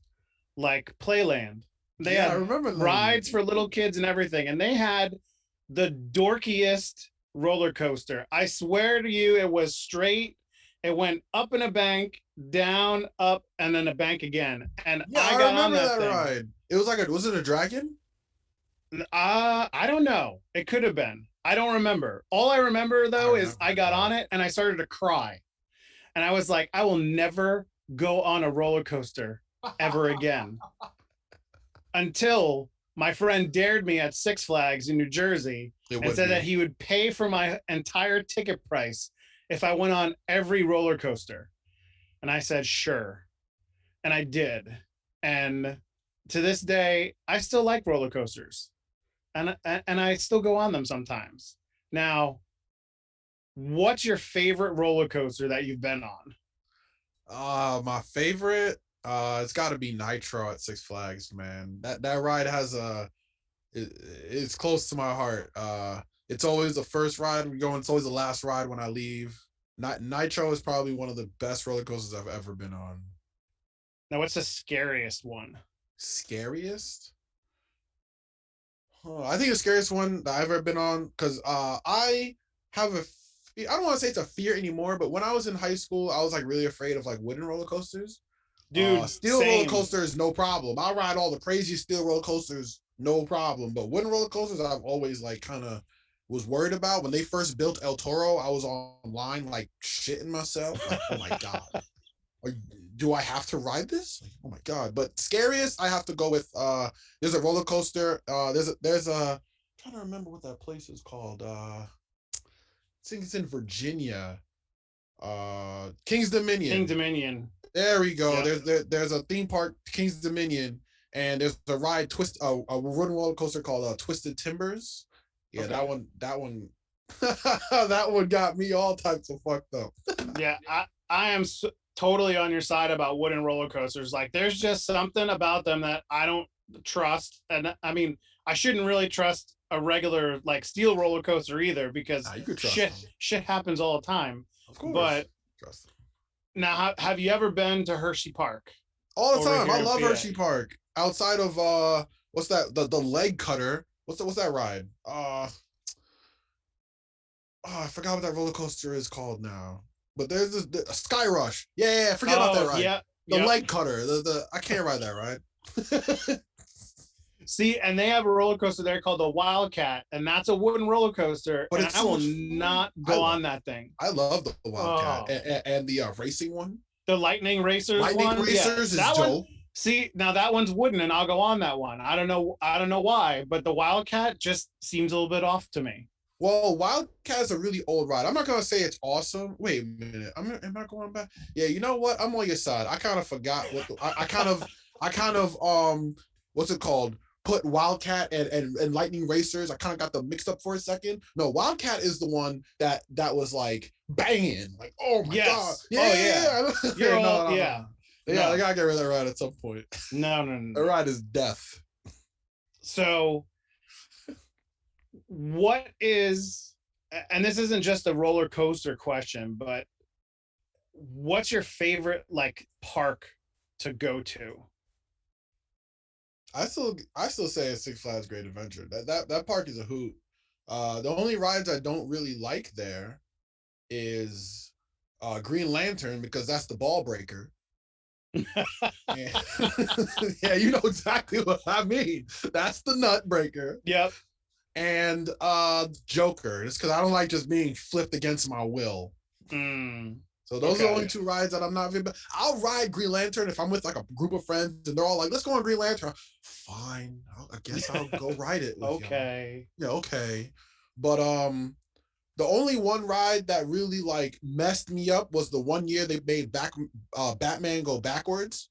like playland. They
Yeah, I
had
remember
rides
them.
for little kids and everything, and they had the dorkiest roller coaster. I swear to you, it was straight. It went up in a bank, down, up, and then a bank again. And
Yeah,
I
I
got on
remember
that
that
thing.
ride. It was like a, was it a dragon?
I don't know. It could have been. I don't remember. All I remember
I
though is
remember
I
it
got
though.
on it and I started to cry. And I was like, I will never go on a roller coaster ever again until my friend dared me at Six Flags in New Jersey
It
and
would
said that
be.
he would pay for my entire ticket price if I went on every roller coaster. And I said, sure. And I did. And to this day, I still like roller coasters and I still go on them sometimes. Now, what's your favorite roller coaster that you've been on?
My favorite, it's got to be Nitro at Six Flags, man. That ride has it's close to my heart. It's always the first ride we go, and it's always the last ride when I leave. Nitro is probably one of the best roller coasters I've ever been on.
Now, what's the scariest one?
Scariest? I think the scariest one that I've ever been on, because I have I don't want to say it's a fear anymore, but when I was in high school, I was like really afraid of like wooden roller coasters.
Dude,
Steel roller
same.
coasters, no problem. I'll ride all the crazy steel roller coasters, no problem. But wooden roller coasters, I've always like kind of was worried about. When they first built El Toro, I was online like shitting myself, like, oh my god, Are, do I have to ride this? Like, oh my god! But scariest, I have to go with. There's a roller coaster. There's a. I'm trying to remember what that place is called. I think it's in Virginia. King's
King
Dominion.
Dominion.
There we go.
Yep.
There's a theme park, King's Dominion, and there's a ride a wooden roller coaster called Twisted Timbers. Yeah,
Okay.
that one that one got me all types of fucked up.
Yeah, I am totally on your side about wooden roller coasters. Like, there's just something about them that I don't trust, and I mean, I shouldn't really trust a regular like steel roller coaster either because
Nah, you could trust
shit
them.
shit happens all the time.
Of
But
course. Trust them.
now, have you ever been to Hershey Park
All the
over
time. I
here in
love
PA?
Hershey Park. Outside of what's that? The leg cutter. What's that ride? I forgot what that roller coaster is called now. But there's this Sky Rush. Yeah, forget about that
Oh,
ride.
yeah,
The
yep.
leg cutter. The I can't ride that ride.
See, and they have a roller coaster there called the Wildcat, and that's a wooden roller coaster,
But
and
it's
I
so
will
much fun.
not go on that thing.
I love the Wildcat
Oh,
and the racing one.
the Lightning Racers
Lightning
one, yeah,
Racers is
that one.
dope.
See, now that one's wooden, and I'll go on that one. I don't know why, but the Wildcat just seems a little bit off to me.
Well, Wildcat is a really old ride. I'm not gonna say it's awesome. Wait a minute. Am I going back? Yeah, you know what? I'm on your side. I kind of forgot what I kind of what's it called? Put Wildcat and Lightning Racers. I kind of got them mixed up for a second. No, Wildcat is the one that was like banging. Like, oh my god.
Yes. Oh yeah.
Yeah.
You're
No,
all
no, no,
yeah.
no. Yeah, I
No.
gotta get rid of that ride at some point.
No, no, no,
The
no.
ride is death.
So what is and this isn't just a roller coaster question, but what's your favorite like park to go to?
I still say it's Six Flags Great Adventure. That park is a hoot. The only rides I don't really like there is Green Lantern because that's the ball breaker. Yeah, yeah, you know exactly what I mean. That's the nut breaker.
Yep.
And Joker. It's because I don't like just being flipped against my will.
Mm,
So those are the only
okay.
two rides that I'm not very. I'll ride Green Lantern if I'm with like a group of friends and they're all like, "Let's go on Green Lantern." Fine, I guess I'll go ride it with y'all.
Okay.
Yeah, okay. But the only one ride that really like messed me up was the one year they made Batman go backwards.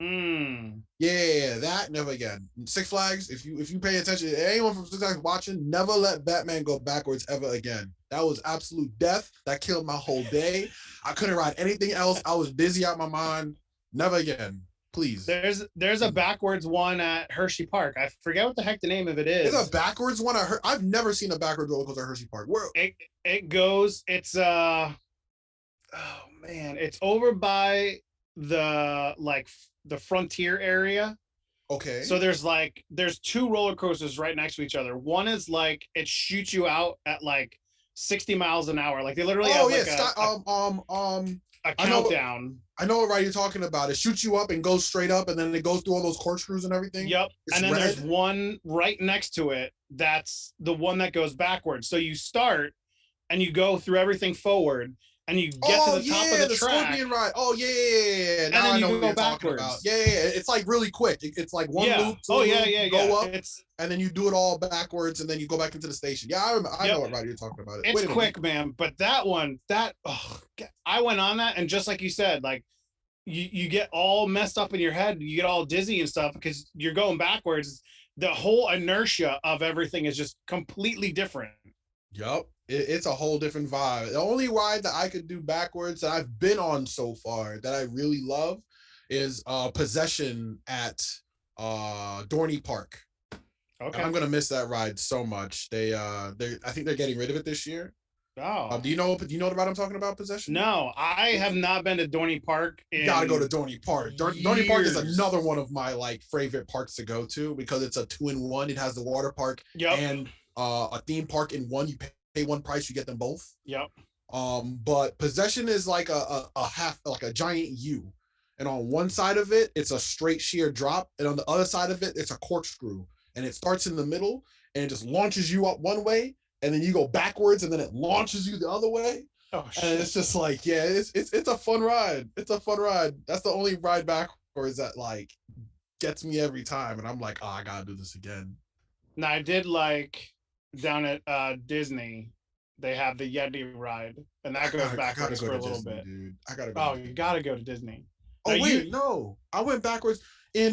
Mm.
Yeah, that never again. Six Flags. If you pay attention, anyone from Six Flags watching, never let Batman go backwards ever again. That was absolute death. That killed my whole day. I couldn't ride anything else. I was dizzy out my mind. Never again, please.
There's a backwards one at Hershey Park. I forget what the heck the name of it
It's a
is.
backwards one. I've never seen a backwards roller coaster at Hershey Park. Where?
It goes. It's oh man, it's over by the the frontier area.
Okay.
So there's two roller coasters right next to each other. One is like it shoots you out at like 60 miles an hour. Like they literally
Oh
have
yeah,
like
Scott.
a
I know.
countdown.
I know what ride you're talking about. It shoots you up and goes straight up, and then it goes through all those corkscrews and everything.
Yep.
It's
And then
red.
there's one right next to it. That's the one that goes backwards. So you start and you go through everything forward and you get to the top of the track.
Scorpion ride. Oh yeah. Now I know what you're talking about. Yeah. It's like really quick. It's like one loop.
Oh yeah.
Go up,
It's
and then you do it all backwards, and then you go back into the station. Yeah, I know what ride you're talking about.
It's quick, man. But that one, I went on that, and just like you said, like you get all messed up in your head, you get all dizzy and stuff because you're going backwards. The whole inertia of everything is just completely different.
Yup. It's a whole different vibe. The only ride that I could do backwards that I've been on so far that I really love is Possession at Dorney Park.
Okay.
And I'm gonna miss that ride so much. I think they're getting rid of it this year.
Oh.
Do you know what I'm talking about? Possession?
No, I have not been to Dorney Park.
You gotta go to Dorney Park. Dorney Park is another one of my like favorite parks to go to because it's a 2-in-1. It has the water park and a theme park in one. You pay one price, you get them both.
Yep.
But Possession is like a half, like a giant U, and on one side of it, it's a straight sheer drop, and on the other side of it, it's a corkscrew, and it starts in the middle, and it just launches you up one way, and then you go backwards, and then it launches you the other way.
Oh shit!
And it's just like, yeah, it's a fun ride. It's a fun ride. That's the only ride backwards that like gets me every time, and I'm like, oh, I gotta do this again.
Now I did like down at Disney, they have the Yeti ride, and that goes backwards for a little bit.
Dude. I gotta go.
Oh, you gotta go to Disney.
Oh wait, no, I went backwards. I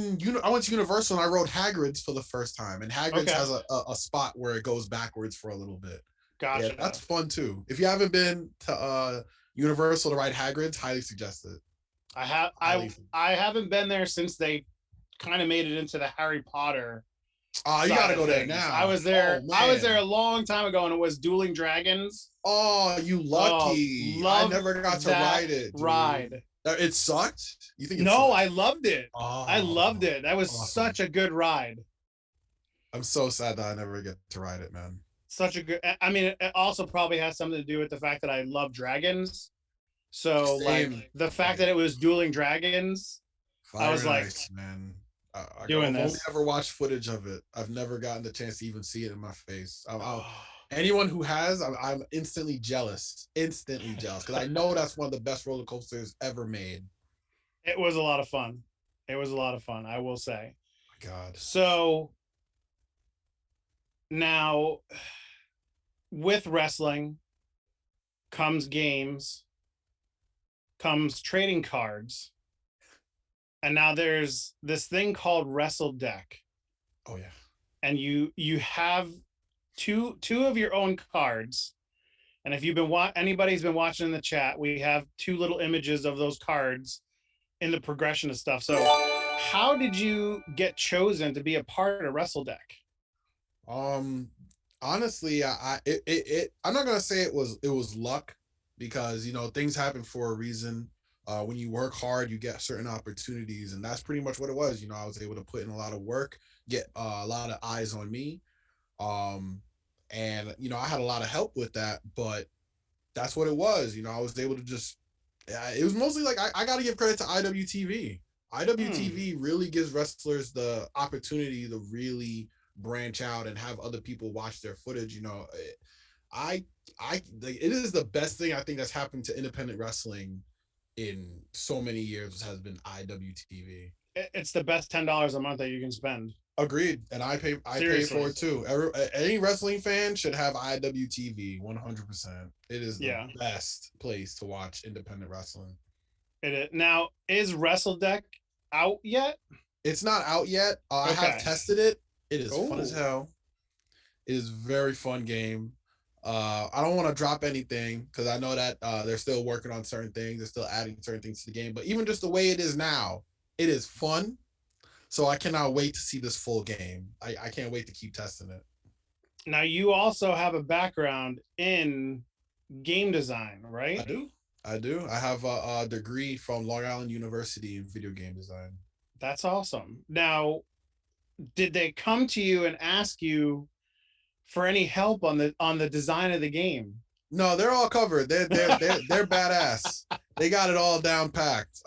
went to Universal and I rode Hagrid's for the first time, and Hagrid's has a spot where it goes backwards for a little bit.
Gotcha.
Yeah, that's fun too. If you haven't been to Universal to ride Hagrid's, highly suggest it.
I haven't been there since they kind of made it into the Harry Potter.
Oh, you gotta go there now.
I was there. I was there a long time ago, and it was Dueling Dragons.
Oh, you lucky! I never got to ride it. Dude. It sucked. You think?
No, I loved it. Oh, I loved it. That was such a good ride.
I'm so sad that I never get to ride it, man.
Such a good. I mean, it also probably has something to do with the fact that I love dragons. So, like the fact that it was Dueling Dragons, I was like,
man. I've only ever watched footage of it. I've never gotten the chance to even see it in my face. Anyone who has, I'm instantly jealous. Instantly jealous because I know that's one of the best roller coasters ever made.
It was a lot of fun. It was a lot of fun, I will say.
My God.
So now, with wrestling comes games, comes trading cards. And now there's this thing called Wrestle Deck.
Oh yeah.
And you have two of your own cards. And if you've been anybody's been watching in the chat, we have two little images of those cards in the progression of stuff. So how did you get chosen to be a part of Wrestle Deck?
Honestly, I'm not gonna say it was luck because things happen for a reason. When you work hard, you get certain opportunities, and that's pretty much what it was. I was able to put in a lot of work, get a lot of eyes on me, and I had a lot of help with that. But that's what it was. I was able to just. It was mostly like I got to give credit to IWTV. IWTV really gives wrestlers the opportunity to really branch out and have other people watch their footage. It is the best thing I think that's happened to independent wrestling in so many years has been IWTV.
It's the best $10 a month that you can spend.
Agreed, and I pay for it too. Any wrestling fan should have IWTV 100%. It is the best place to watch independent wrestling.
Now, is Wrestle Deck out yet?
It's not out yet. I have
Okay.
tested it. It is fun as
Oh,
hell. It is a very fun game. I don't want to drop anything because I know that they're still working on certain things. They're still adding certain things to the game. But even just the way it is now, it is fun. So I cannot wait to see this full game. I can't wait to keep testing it.
now you also have a background in game design,
I
right?
do. I do. I have a degree from Long Island University in video game design.
That's awesome. Now, did they come to you and ask you for any help on the design of the game?
No, they're all covered. They're badass. They got it all down packed.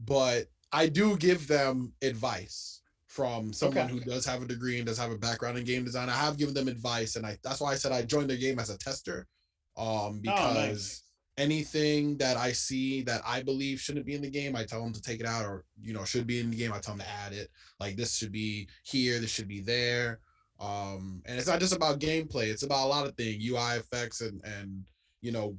But I do give them advice from someone
Okay.
who does have a degree and does have a background in game design. I have given them advice, and that's why I said I joined their game as a tester.
Oh, nice.
Because anything that I see that I believe shouldn't be in the game, I tell them to take it out, or should be in the game, I tell them to add it. Like, this should be here, this should be there. And it's not just about gameplay; it's about a lot of things, UI effects, and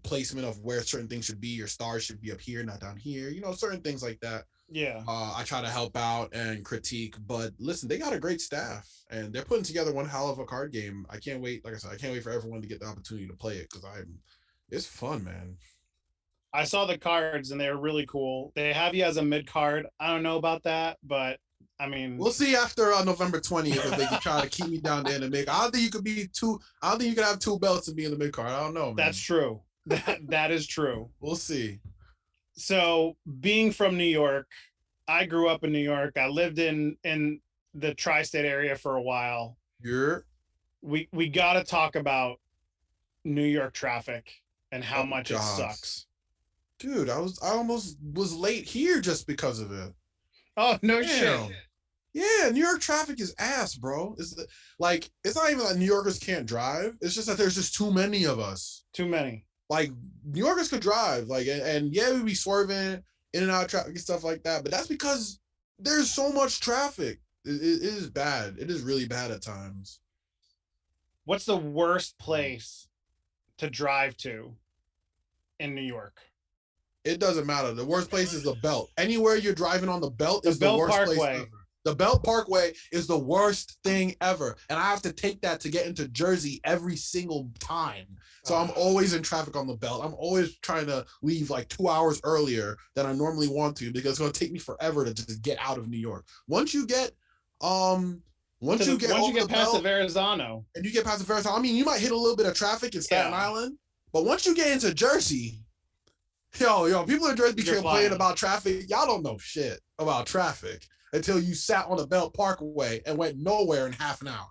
placement of where certain things should be. Your stars should be up here, not down here. Certain things like that.
Yeah.
I try to help out and critique, but listen, they got a great staff and they're putting together one hell of a card game. I can't wait. Like I said, I can't wait for everyone to get the opportunity to play it because it's fun, man.
I saw the cards and they're really cool. They have you as a mid card. I don't know about that, but I mean,
We'll see after November 20th if they can try to keep me down there in the mid. I don't think you could be two. I don't think you could have two belts and be in the mid card. I don't know, man.
that's true. That is true.
We'll see.
So, being from New York, I grew up in New York. I lived in the tri-state area for a while.
You're
We got to talk about New York traffic and how
oh
much it
god,
sucks.
dude. I almost was late here just because of it.
Oh, no shit.
Damn. Yeah, New York traffic is ass, bro. Like it's not even that New Yorkers can't drive. It's just that there's just too many of us.
Too many.
Like New Yorkers could drive, like, and yeah, we be swerving in and out of traffic and stuff like that. But that's because there's so much traffic. It is bad. It is really bad at times.
What's the worst place to drive to in New York?
It doesn't matter. The worst place is the belt. Anywhere you're driving on the belt
The
is the
Belt
worst place
Parkway.
ever. The Belt Parkway is the worst thing ever. And I have to take that to get into Jersey every single time. So I'm always in traffic on the Belt. I'm always trying to leave like 2 hours earlier than I normally want to because it's going to take me forever to just get out of New York. Once you get over
Once you get
the
past the
Belt
Verrazano.
and you get past the Verrazano, I mean, you might hit a little bit of traffic in Staten Island, but once you get into Jersey, yo, people in Jersey be complaining about traffic. Y'all don't know shit about traffic until you sat on the Belt Parkway and went nowhere in half an hour.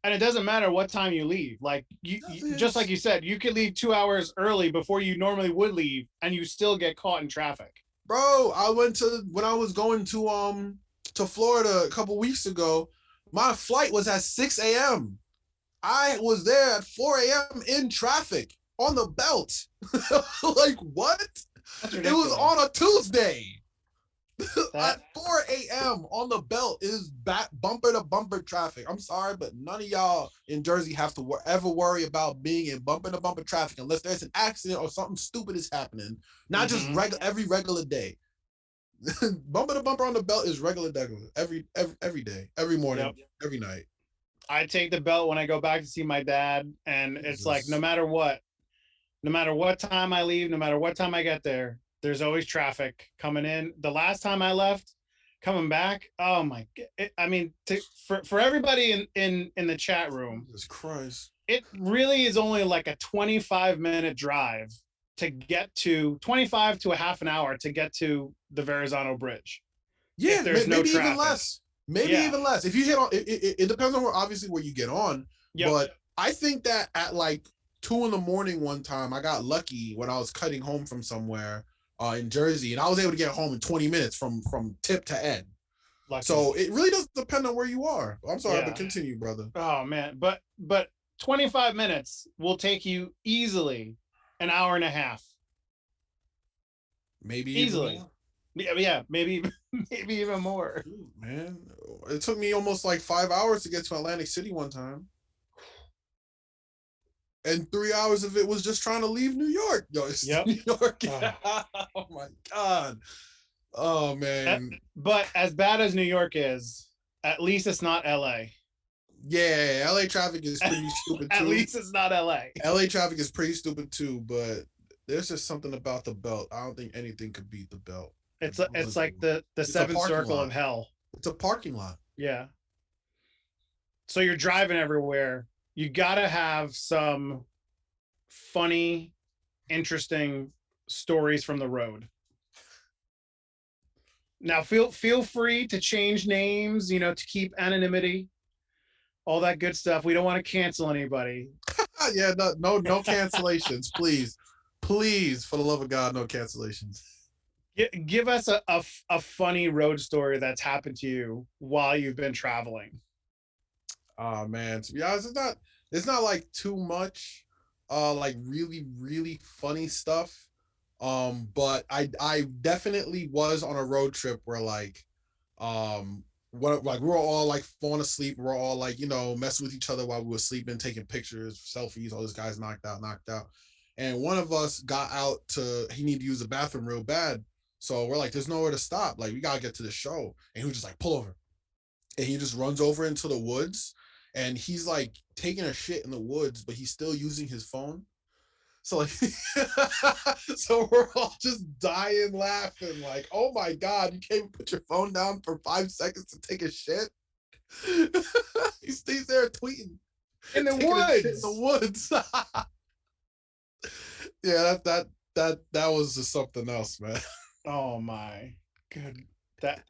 And it doesn't matter what time you leave. Like you just like you said, you could leave 2 hours early before you normally would leave, and you still get caught in traffic.
Bro, when I was going to Florida a couple weeks ago, my flight was at 6 a.m. I was there at 4 a.m. in traffic on the Belt. Like what? It was on a Tuesday. At 4 a.m. on the Belt is bumper to bumper traffic. I'm sorry, but none of y'all in Jersey have to ever worry about being in bumper to bumper traffic unless there's an accident or something stupid is happening. Not just every regular day. Bumper to bumper on the Belt is regular every day, every morning, every night.
I take the Belt when I go back to see my dad, and it's like no matter what time I leave, no matter what time I get there, there's always traffic coming in. The last time I left, coming back, oh my! I mean, for everybody in the chat room,
Jesus Christ,
it really is only like a 25-minute drive to get to 25 to a half an hour to get to the Verrazano Bridge.
Yeah, maybe even less. Maybe even less. If you hit on it depends on obviously where you get on. Yep. But I think that at like 2 a.m. one time, I got lucky when I was cutting home from somewhere in Jersey, and I was able to get home in 20 minutes from tip to end. Lucky. So it really does depend on where you are. I'm sorry, but continue, brother.
Oh man, but 25 minutes will take you easily an hour and a half.
Maybe
easily. Yeah, maybe even more.
Dude, man, it took me almost like 5 hours to get to Atlantic City one time. And 3 hours of it was just trying to leave New York. Yo, it's New York. Oh my God. Oh man.
But as bad as New York is, at least it's not LA.
Yeah, LA traffic is pretty stupid
At
too.
least it's not LA.
LA traffic is pretty stupid too, but there's just something about the belt. I don't think anything could beat the belt.
It's like the
It's a
seventh
parking
circle
lot.
of hell.
It's a parking lot.
Yeah. So you're driving everywhere. You gotta have some funny, interesting stories from the road. Now feel free to change names, you know, to keep anonymity, all that good stuff. We don't want to cancel anybody.
Yeah, no cancellations, please. Please, for the love of God, no cancellations.
Give us a funny road story that's happened to you while you've been traveling.
Oh man, to be honest, it's not like too much like really funny stuff. But I definitely was on a road trip where like what like we were all like falling asleep, we are all like, messing with each other while we were sleeping, taking pictures, selfies, all this guy's knocked out. And one of us got out he needed to use the bathroom real bad. So we're like, there's nowhere to stop. Like, we gotta get to the show. And he was just like, pull over. And he just runs over into the woods, and he's like taking a shit in the woods, but he's still using his phone. So like, so we're all just dying laughing, like, oh my God, you can't even put your phone down for 5 seconds to take a shit. He stays there tweeting
In the
taking a shit in
woods.
the woods. Yeah, that was just something else, man.
Oh my good. That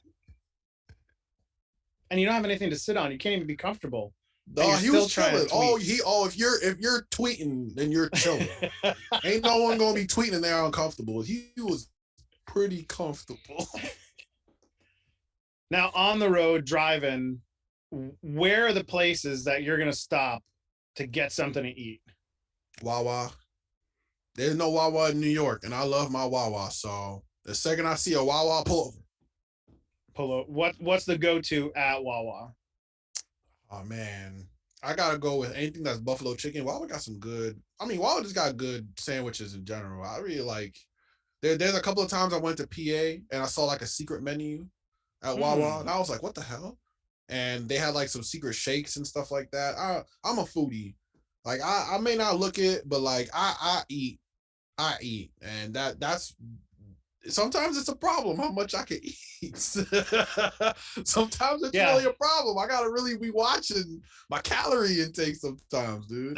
and you don't have anything to sit on. You can't even be comfortable.
No, he was chilling. If you're tweeting, then you're chilling. Ain't no one gonna be tweeting and they're uncomfortable. He was pretty comfortable.
Now on the road driving, where are the places that you're gonna stop to get something to eat?
Wawa. There's no Wawa in New York, and I love my Wawa. So the second I see a Wawa, pull over.
What's the go-to at Wawa?
Oh man, I gotta go with anything that's buffalo chicken. Wawa got some good. I mean, Wawa just got good sandwiches in general. I really like. There's a couple of times I went to PA and I saw like a secret menu at Wawa, and I was like, what the hell? And they had like some secret shakes and stuff like that. I'm a foodie. Like, I may not look it, but like I eat, and that's sometimes it's a problem how much I can eat. Sometimes it's really a problem. I gotta really be watching my calorie intake sometimes, dude.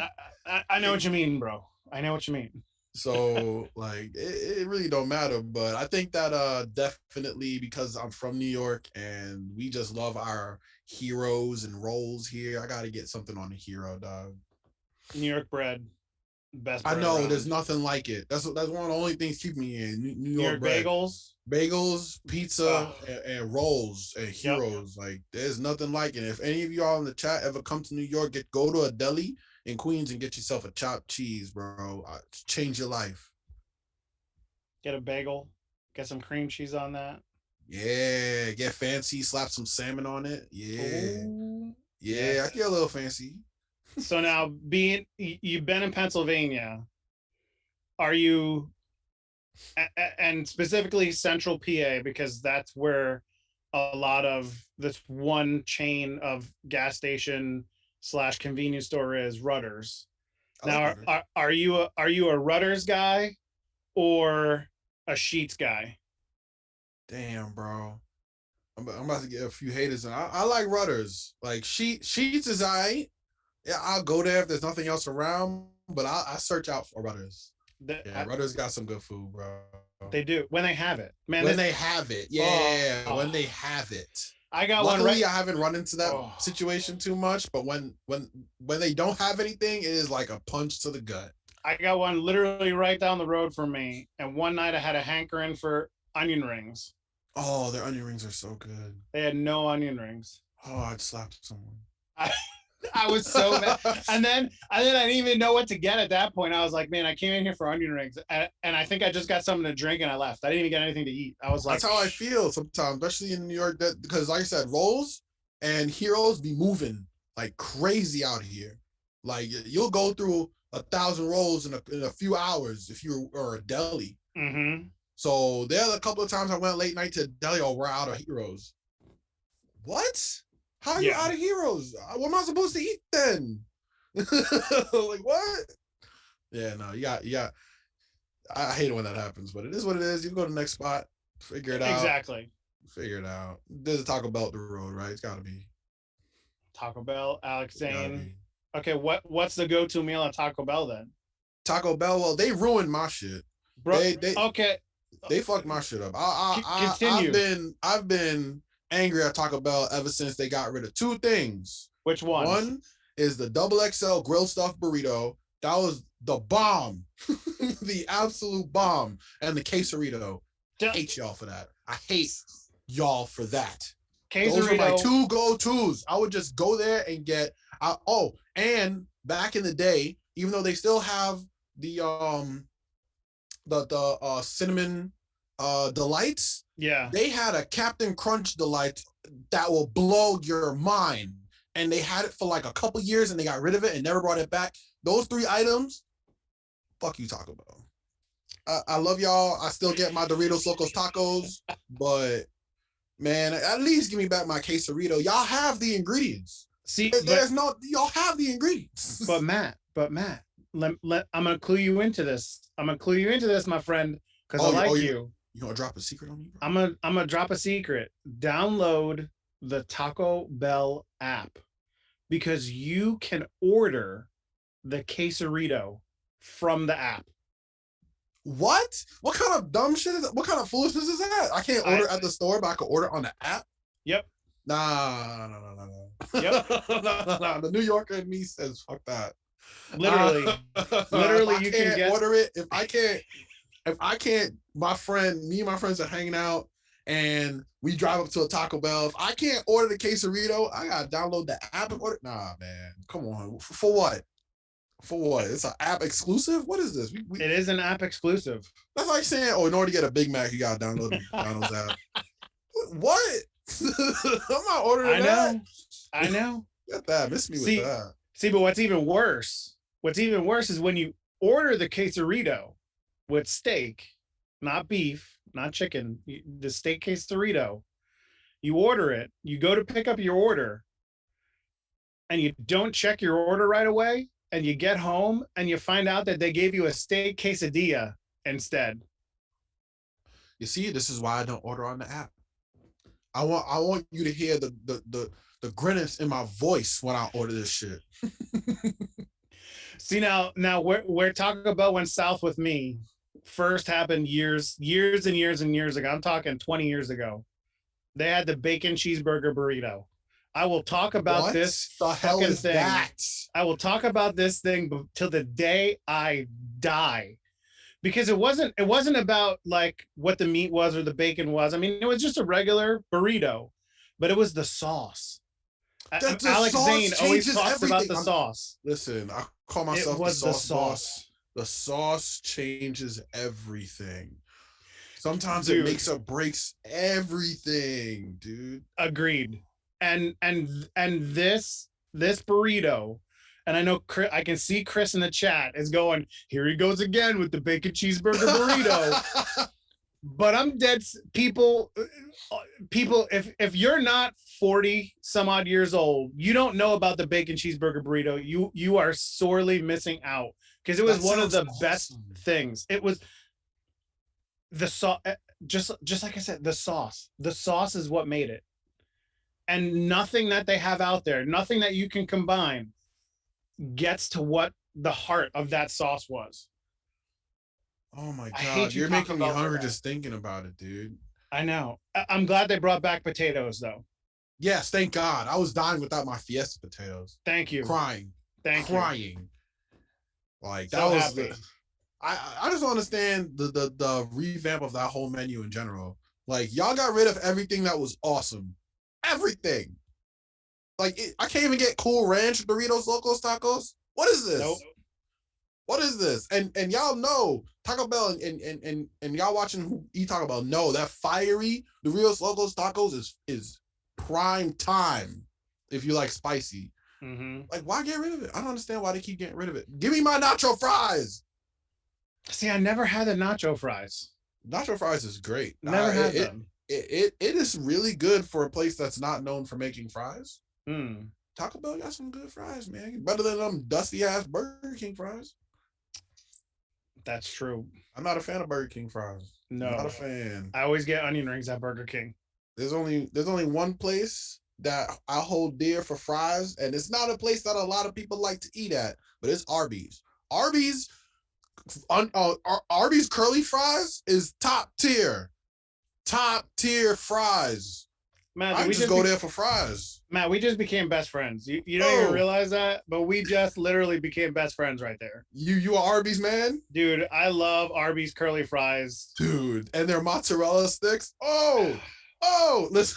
I know what you mean, bro. I know what you mean.
So like it really don't matter. But I think that definitely, because I'm from New York and we just love our heroes and rolls here, I gotta get something on the hero, dog.
New York bread. Best
I
bread
know
around.
there's nothing like it. That's one of the only things keeping me in New York bread.
Bagels,
pizza, and rolls and heroes. Yep. Like, there's nothing like it. If any of y'all in the chat ever come to New York, go to a deli in Queens and get yourself a chopped cheese, bro. Change your life.
Get a bagel, get some cream cheese on that.
Yeah, get fancy, slap some salmon on it. Yeah. Ooh, yeah, yes. I get a little fancy.
So now, you've been in Pennsylvania, are you, and specifically Central PA, because that's where a lot of this one chain of gas station / convenience store is, Rutter's. Now, are you a Rutter's guy or a Sheetz guy?
Damn, bro. I'm about to get a few haters, and I like Rutter's. Like, Sheetz is alright. Yeah, I'll go there if there's nothing else around, but I search out for Rutter's. Rutter's got some good food, bro.
They do, when they have it, man.
When they have it, yeah. When they have it.
I got
Luckily,
one. Right?
I haven't run into that situation too much, but when they don't have anything, it is like a punch to the gut.
I got one literally right down the road from me, and one night I had a hankering for onion rings.
Oh, their onion rings are so good.
They had no onion rings.
Oh, I'd slap someone.
I was so mad. And then I didn't even know what to get at that point. I was like, man, I came in here for onion rings. And I think I just got something to drink and I left. I didn't even get anything to eat. I was like,
that's how I feel sometimes, especially in New York, because like I said, rolls and heroes be moving like crazy out here. Like, you'll go through 1,000 rolls in a few hours if you are a deli.
Mm-hmm.
So there are a couple of times I went late night to deli. Oh, we're out of heroes. What? How are you out of heroes? What am I supposed to eat then? Like what? Yeah, no, you got. I hate it when that happens, but it is what it is. You can go to the next spot, figure it out.
Exactly.
Figure it out. There's a Taco Bell up the road, right? It's got to be
Taco Bell, Alex Zane. Okay, what's the go-to meal at Taco Bell then?
Taco Bell. Well, they ruined my shit.
Bro,
okay. They fucked my shit up.
Continue.
I've been angry at Taco Bell ever since they got rid of two things.
Which one?
One is the double XL grilled stuffed burrito. That was the bomb, the absolute bomb, and the quesarito. I hate y'all for that. I hate y'all for that. Quesarito. Those are my two go-tos. I would just go there and get. And back in the day, even though they still have the cinnamon delights, they had a Captain Crunch delight that will blow your mind, and they had it for like a couple years and they got rid of it and never brought it back. Those three items, fuck you, Taco Bell. I love y'all. I still get my Doritos Locos Tacos, but man, at least give me back my quesarito. Y'all have the ingredients.
See,
y'all have the ingredients.
But Matt, I'm gonna clue you into this. My friend, because I like you.
You gonna drop a secret on me, bro?
I'm gonna drop a secret. Download the Taco Bell app, because you can order the quesarito from the app.
What? What kind of dumb shit is that? What kind of foolishness is that? I can't order at the store, but I can order on the app?
Yep.
Nah.
Yep.
Nah. The New Yorker in me says, fuck that.
Literally, you can
order it. If I can't, me and my friends are hanging out and we drive up to a Taco Bell. If I can't order the quesarito, I gotta download the app and order. Nah, man. Come on. For what? For what? It's an app exclusive? What is this?
It is an app exclusive.
That's like saying, in order to get a Big Mac, you gotta download the McDonald's app. What? I'm not ordering that.
I know.
Get that. Miss me with that.
See, but what's even worse is when you order the quesarito with steak, not beef, not chicken, the steak quesarito. You order it, you go to pick up your order, and you don't check your order right away, and you get home and you find out that they gave you a steak quesadilla instead.
You see, this is why I don't order on the app. I want you to hear the grinness in my voice when I order this shit.
See, now we're talking about when South with me first happened years and years ago. I'm talking 20 years ago. They had the bacon cheeseburger burrito. I will talk about this
the hell is
thing.
That?
I will talk about this thing till the day I die, because it wasn't about like what the meat was or the bacon was. I mean, it was just a regular burrito, but it was the sauce. Alex Zane always talks about the sauce.
Listen, I call myself the sauce boss. The sauce changes everything. Sometimes it makes or breaks everything, dude.
Agreed. And this burrito, and I know I can see Chris in the chat is going, here he goes again with the bacon cheeseburger burrito. But I'm dead. People, if you're not 40 some odd years old, you don't know about the bacon cheeseburger burrito. You are sorely missing out, because it was one of the best things. It was the sauce, just like I said, the sauce. The sauce is what made it. And nothing that they have out there, nothing that you can combine, gets to what the heart of that sauce was.
Oh my God, you're making me hungry just thinking about it, dude.
I know. I'm glad they brought back potatoes, though.
Yes, thank God. I was dying without my Fiesta potatoes.
Thank you.
Crying.
Crying.
Like that was happy. I just don't understand the revamp of that whole menu in general. Like, y'all got rid of everything that was awesome. Everything. Like, I can't even get Cool Ranch Doritos Locos Tacos. What is this?
Nope.
What is this? And y'all know Taco Bell and y'all watching who eat Taco Bell know that fiery Doritos Locos Tacos is prime time if you like spicy.
Mm-hmm.
Like, why get rid of it? I don't understand why they keep getting rid of it. Give me my nacho fries.
See, I never had the nacho fries.
Nacho fries is great.
Never had them.
It is really good for a place that's not known for making fries.
Hmm.
Taco Bell got some good fries, man. Better than them dusty ass Burger King fries.
That's true.
I'm not a fan of Burger King fries. Not
No,
a fan.
I always get onion rings at Burger King.
There's only one place that I hold dear for fries, and it's not a place that a lot of people like to eat at, but it's Arby's. Arby's Arby's curly fries is top tier fries.
Matt,
I just go there for fries.
Matt, we just became best friends. You don't even
Oh,
realize that, but we just literally became best friends right there.
you are Arby's man,
Dude, I love Arby's curly fries.
dude, and their mozzarella sticks. Listen,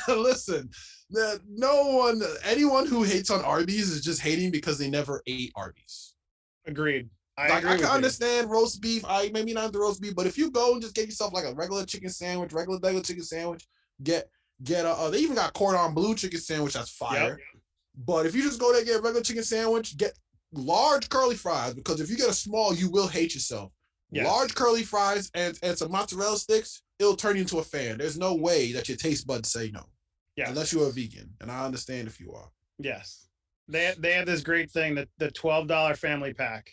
listen. Anyone who hates on Arby's is just hating because they never ate Arby's.
Agreed.
I can understand roast beef. Maybe not the roast beef, but if you go and just get yourself like a regular chicken sandwich, regular chicken sandwich, get they even got cordon bleu chicken sandwich that's fire. Yep. But if you just go there and get a regular chicken sandwich, get large curly fries, because if you get a small, you will hate yourself. Yes. Large curly fries and some mozzarella sticks, it'll turn you into a fan. There's no way that your taste buds say no. Yes. Unless you're a vegan, and I understand if you are.
Yes. They have this great thing, that the $12 family pack.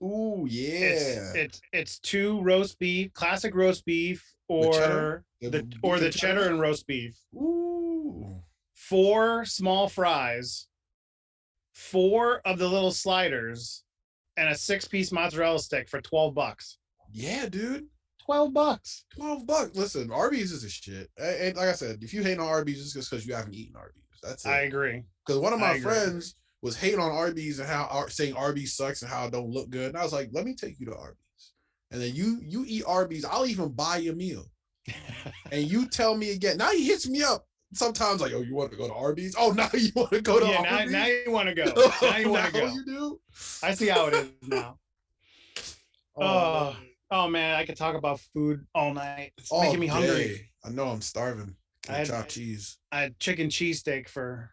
Ooh, yeah.
It's two roast beef, classic roast beef, or the cheddar and roast beef.
Ooh.
4 small fries, 4 of the little sliders, and a 6-piece mozzarella stick for $12.
Yeah, dude.
$12.
$12. Listen, Arby's is a shit. And like I said, if you hate on Arby's, it's just because you haven't eaten Arby's. That's it.
I agree.
Because one of my friends was hating on Arby's and saying Arby's sucks and how it don't look good. And I was like, let me take you to Arby's. And then you eat Arby's. I'll even buy you a meal. And you tell me again. Now he hits me up sometimes like, oh, you want to go to Arby's? Oh, now you want to go to Arby's?
Now you want to go. Now you want to go.
You do?
I see how it is now. Oh man, I could talk about food all night. It's making me hungry.
I know, I'm starving. I had chopped cheese.
I had chicken cheesesteak for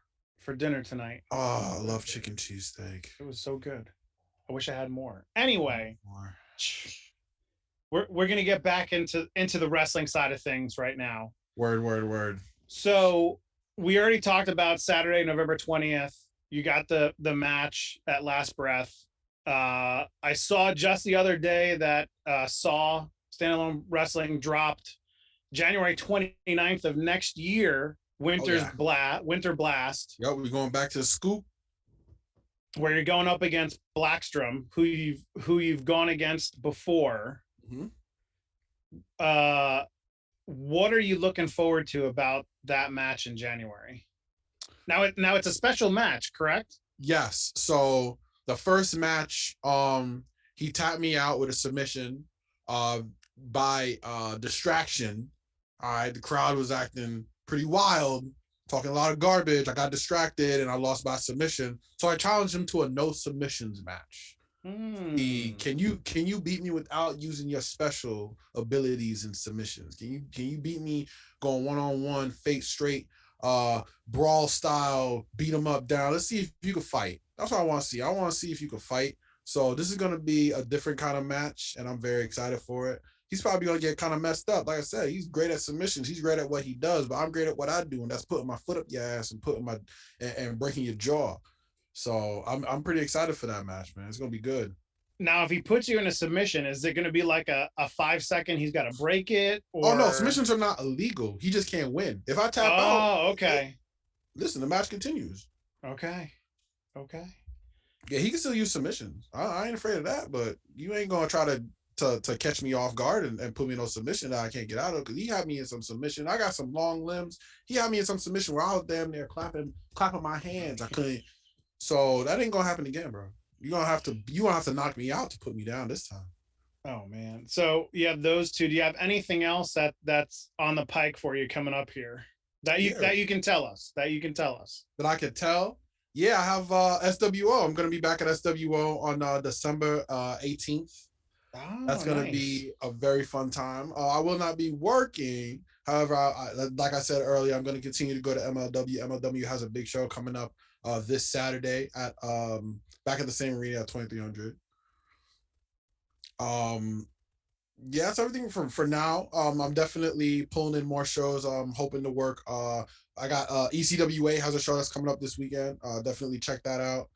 dinner tonight.
Oh, I love chicken cheesesteak.
It was so good. I wish I had more. Anyway, we're gonna get back into the wrestling side of things right now.
Word.
So we already talked about Saturday, November 20th. You got the match at Last Breath. I saw just the other day that Saw Standalone Wrestling dropped January 29th of next year, Winter Blast.
Yep, we're going back to the scoop,
where you're going up against Blackstrom, who you've gone against before.
Mm-hmm.
What are you looking forward to about that match in January? Now it's a special match, correct?
Yes. So the first match, he tapped me out with a submission by distraction. All right, the crowd was acting pretty wild, talking a lot of garbage. I got distracted and I lost by submission. So I challenged him to a no submissions match. Can you beat me without using your special abilities and submissions? Can you beat me going one-on-one, face straight, brawl style, beat him up down? Let's see if you can fight. That's what I want to see. I want to see if you can fight. So this is going to be a different kind of match, and I'm very excited for it. He's probably going to get kind of messed up. Like I said, he's great at submissions. He's great at what he does, but I'm great at what I do, and that's putting my foot up your ass and and breaking your jaw. So I'm pretty excited for that match, man. It's going to be good.
Now, if he puts you in a submission, is it going to be like a 5-second? He's got to break it? Or...
Oh, no, submissions are not illegal. He just can't win. If I tap out.
Oh, okay.
Listen, the match continues.
Okay.
Yeah, he can still use submissions. I ain't afraid of that, but you ain't going to try to catch me off guard and put me in no submission that I can't get out of, because he had me in some submission. I got some long limbs. He had me in some submission where I was damn near clapping my hands. I couldn't. So that ain't going to happen again, bro. You're gonna have to knock me out to put me down this time.
Oh man. So you have those two. Do you have anything else that's on the pike for you coming up here that you can tell us? That
I could tell? Yeah, I have SWO. I'm gonna be back at SWO on December 18th. Oh, that's gonna be a very fun time. I will not be working. However, like I said earlier, I'm gonna continue to go to MLW. MLW has a big show coming up this Saturday at back at the same arena at 2300. Yeah, that's everything for now. I'm definitely pulling in more shows. I'm hoping to work. I got ECWA has a show that's coming up this weekend. Definitely check that out.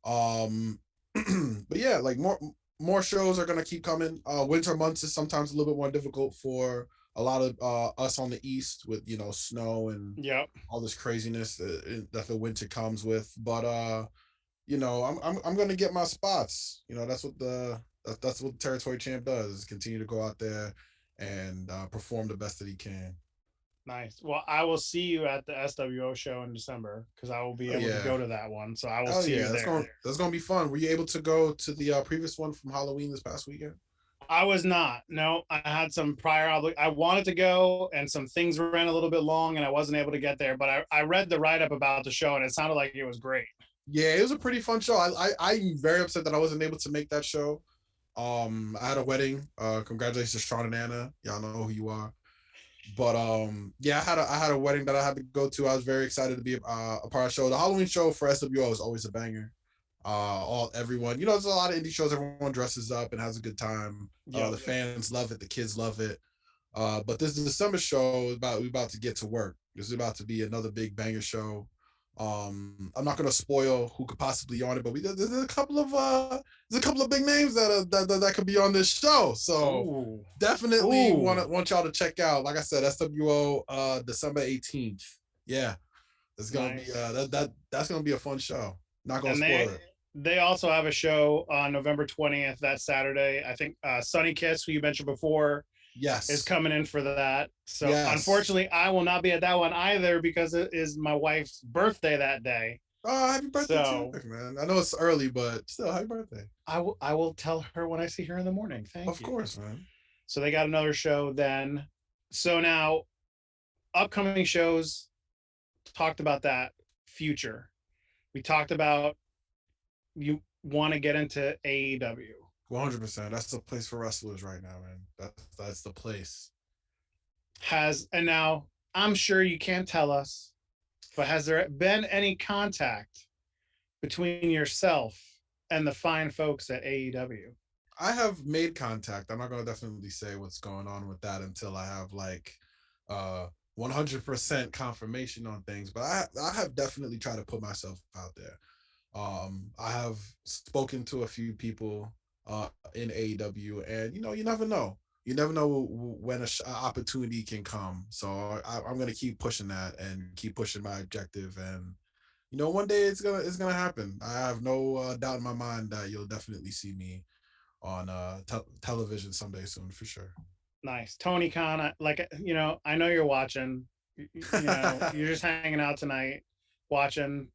Um, but yeah, like more shows are gonna keep coming. Winter months is sometimes a little bit more difficult for a lot of us on the east with snow and
Yep.
all this craziness that the winter comes with. But I'm gonna get my spots. That's what the territory champ does, is continue to go out there and perform the best that he can.
Nice. Well, I will see you at the SWO show in December because I will be
Oh
able to
yeah.
go to that one. So I will
Oh
see
yeah,
you
that's
there.
gonna be fun. Were you able to go to the previous one from Halloween this past weekend?
I was not. No, I had some I wanted to go, and some things ran a little bit long, and I wasn't able to get there. But I read the write up about the show, and it sounded like it was great.
Yeah, it was a pretty fun show. I'm very upset that I wasn't able to make that show. I had a wedding. Congratulations to Sean and Anna. Y'all know who you are. But yeah, I had a wedding that I had to go to. I was very excited to be a part of the show. The Halloween show for SWO is always a banger. All everyone, there's a lot of indie shows. Everyone dresses up and has a good time.
Yep.
The fans love it. The kids love it. But this December show is we about to get to work. This is about to be another big banger show. I'm not gonna spoil who could possibly be on it, but there's a couple of big names that could be on this show. So
Ooh.
definitely
Ooh.
want y'all to check out. Like I said, SWO December 18th. Yeah, it's gonna be
Nice.
that's gonna be a fun show. Not gonna
And
spoil it.
they also have a show on November 20th, that Saturday. I think Sunny Kiss, who you mentioned before, is
Yes.
coming in for that. So
Yes.
unfortunately, I will not be at that one either because it is my wife's birthday that day.
Oh, happy birthday to
So
you, man. I know it's early, but still, happy birthday.
I will tell her when I see her in the morning. Thank
Of
you.
course, man.
So they got another show then. So now upcoming shows, talked about that. Future. We talked about you want to get into AEW.
100%. That's the place for wrestlers right now, man. That's the place.
And now I'm sure you can't tell us, but has there been any contact between yourself and the fine folks at AEW?
I have made contact. I'm not gonna definitely say what's going on with that until I have like 100% confirmation on things. But I have definitely tried to put myself out there. I have spoken to a few people in AEW, and you never know. You never know when a opportunity can come. So I'm gonna keep pushing that and keep pushing my objective, and one day it's gonna happen. I have no doubt in my mind that you'll definitely see me on television someday soon for sure.
Nice. Tony Khan, like, I know you're watching. You're just hanging out tonight watching.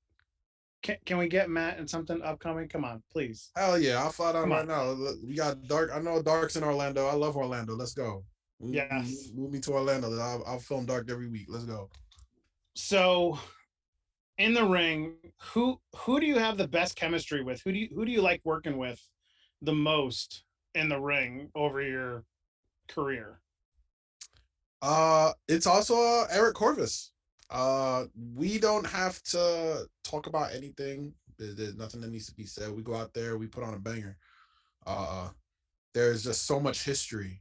Can we get Matt in something upcoming? Come on, please.
Hell yeah, I'll fly down
Come on.
right now. We got Dark. I know Dark's in Orlando. I love Orlando. Let's go.
Yes.
Move me to Orlando. I'll film Dark every week. Let's go.
So in the ring, who do you have the best chemistry with? Who do you like working with the most in the ring over your career?
It's also Eric Corvus. We don't have to talk about anything. There's nothing that needs to be said. We go out there, we put on a banger. Uh, there's just so much history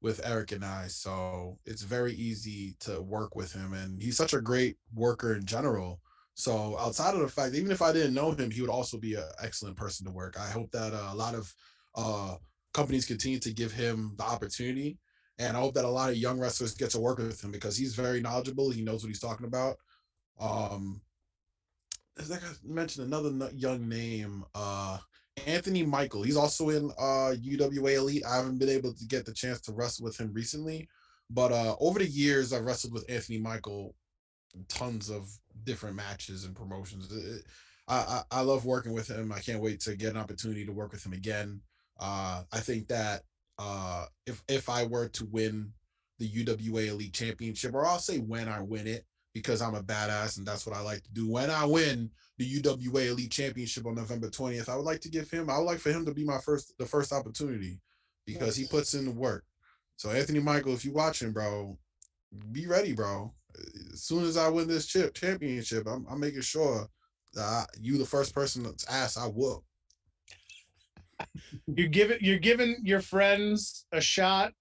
with Eric and I, so it's very easy to work with him, and he's such a great worker in general. So outside of the fact, even if I didn't know him, he would also be an excellent person to work. I hope that a lot of uh, companies continue to give him the opportunity, and I hope that a lot of young wrestlers get to work with him because he's very knowledgeable. He knows what he's talking about. Um, like I mentioned, another young name, Anthony Michael. He's also in UWA Elite. I haven't been able to get the chance to wrestle with him recently, but over the years, I've wrestled with Anthony Michael tons of different matches and promotions. I love working with him. I can't wait to get an opportunity to work with him again. I think that if I were to win the UWA Elite Championship, or I'll say when I win it, because I'm a badass and that's what I like to do. When I win the UWA Elite Championship on November 20th, I would like for him to be the first opportunity because he
Nice.
puts in the work. So Anthony Michael, if you're watching, bro, be ready, bro. As soon as I win this championship, I'm making sure that you the first person that's asked, I will.
You're giving your friends a shot,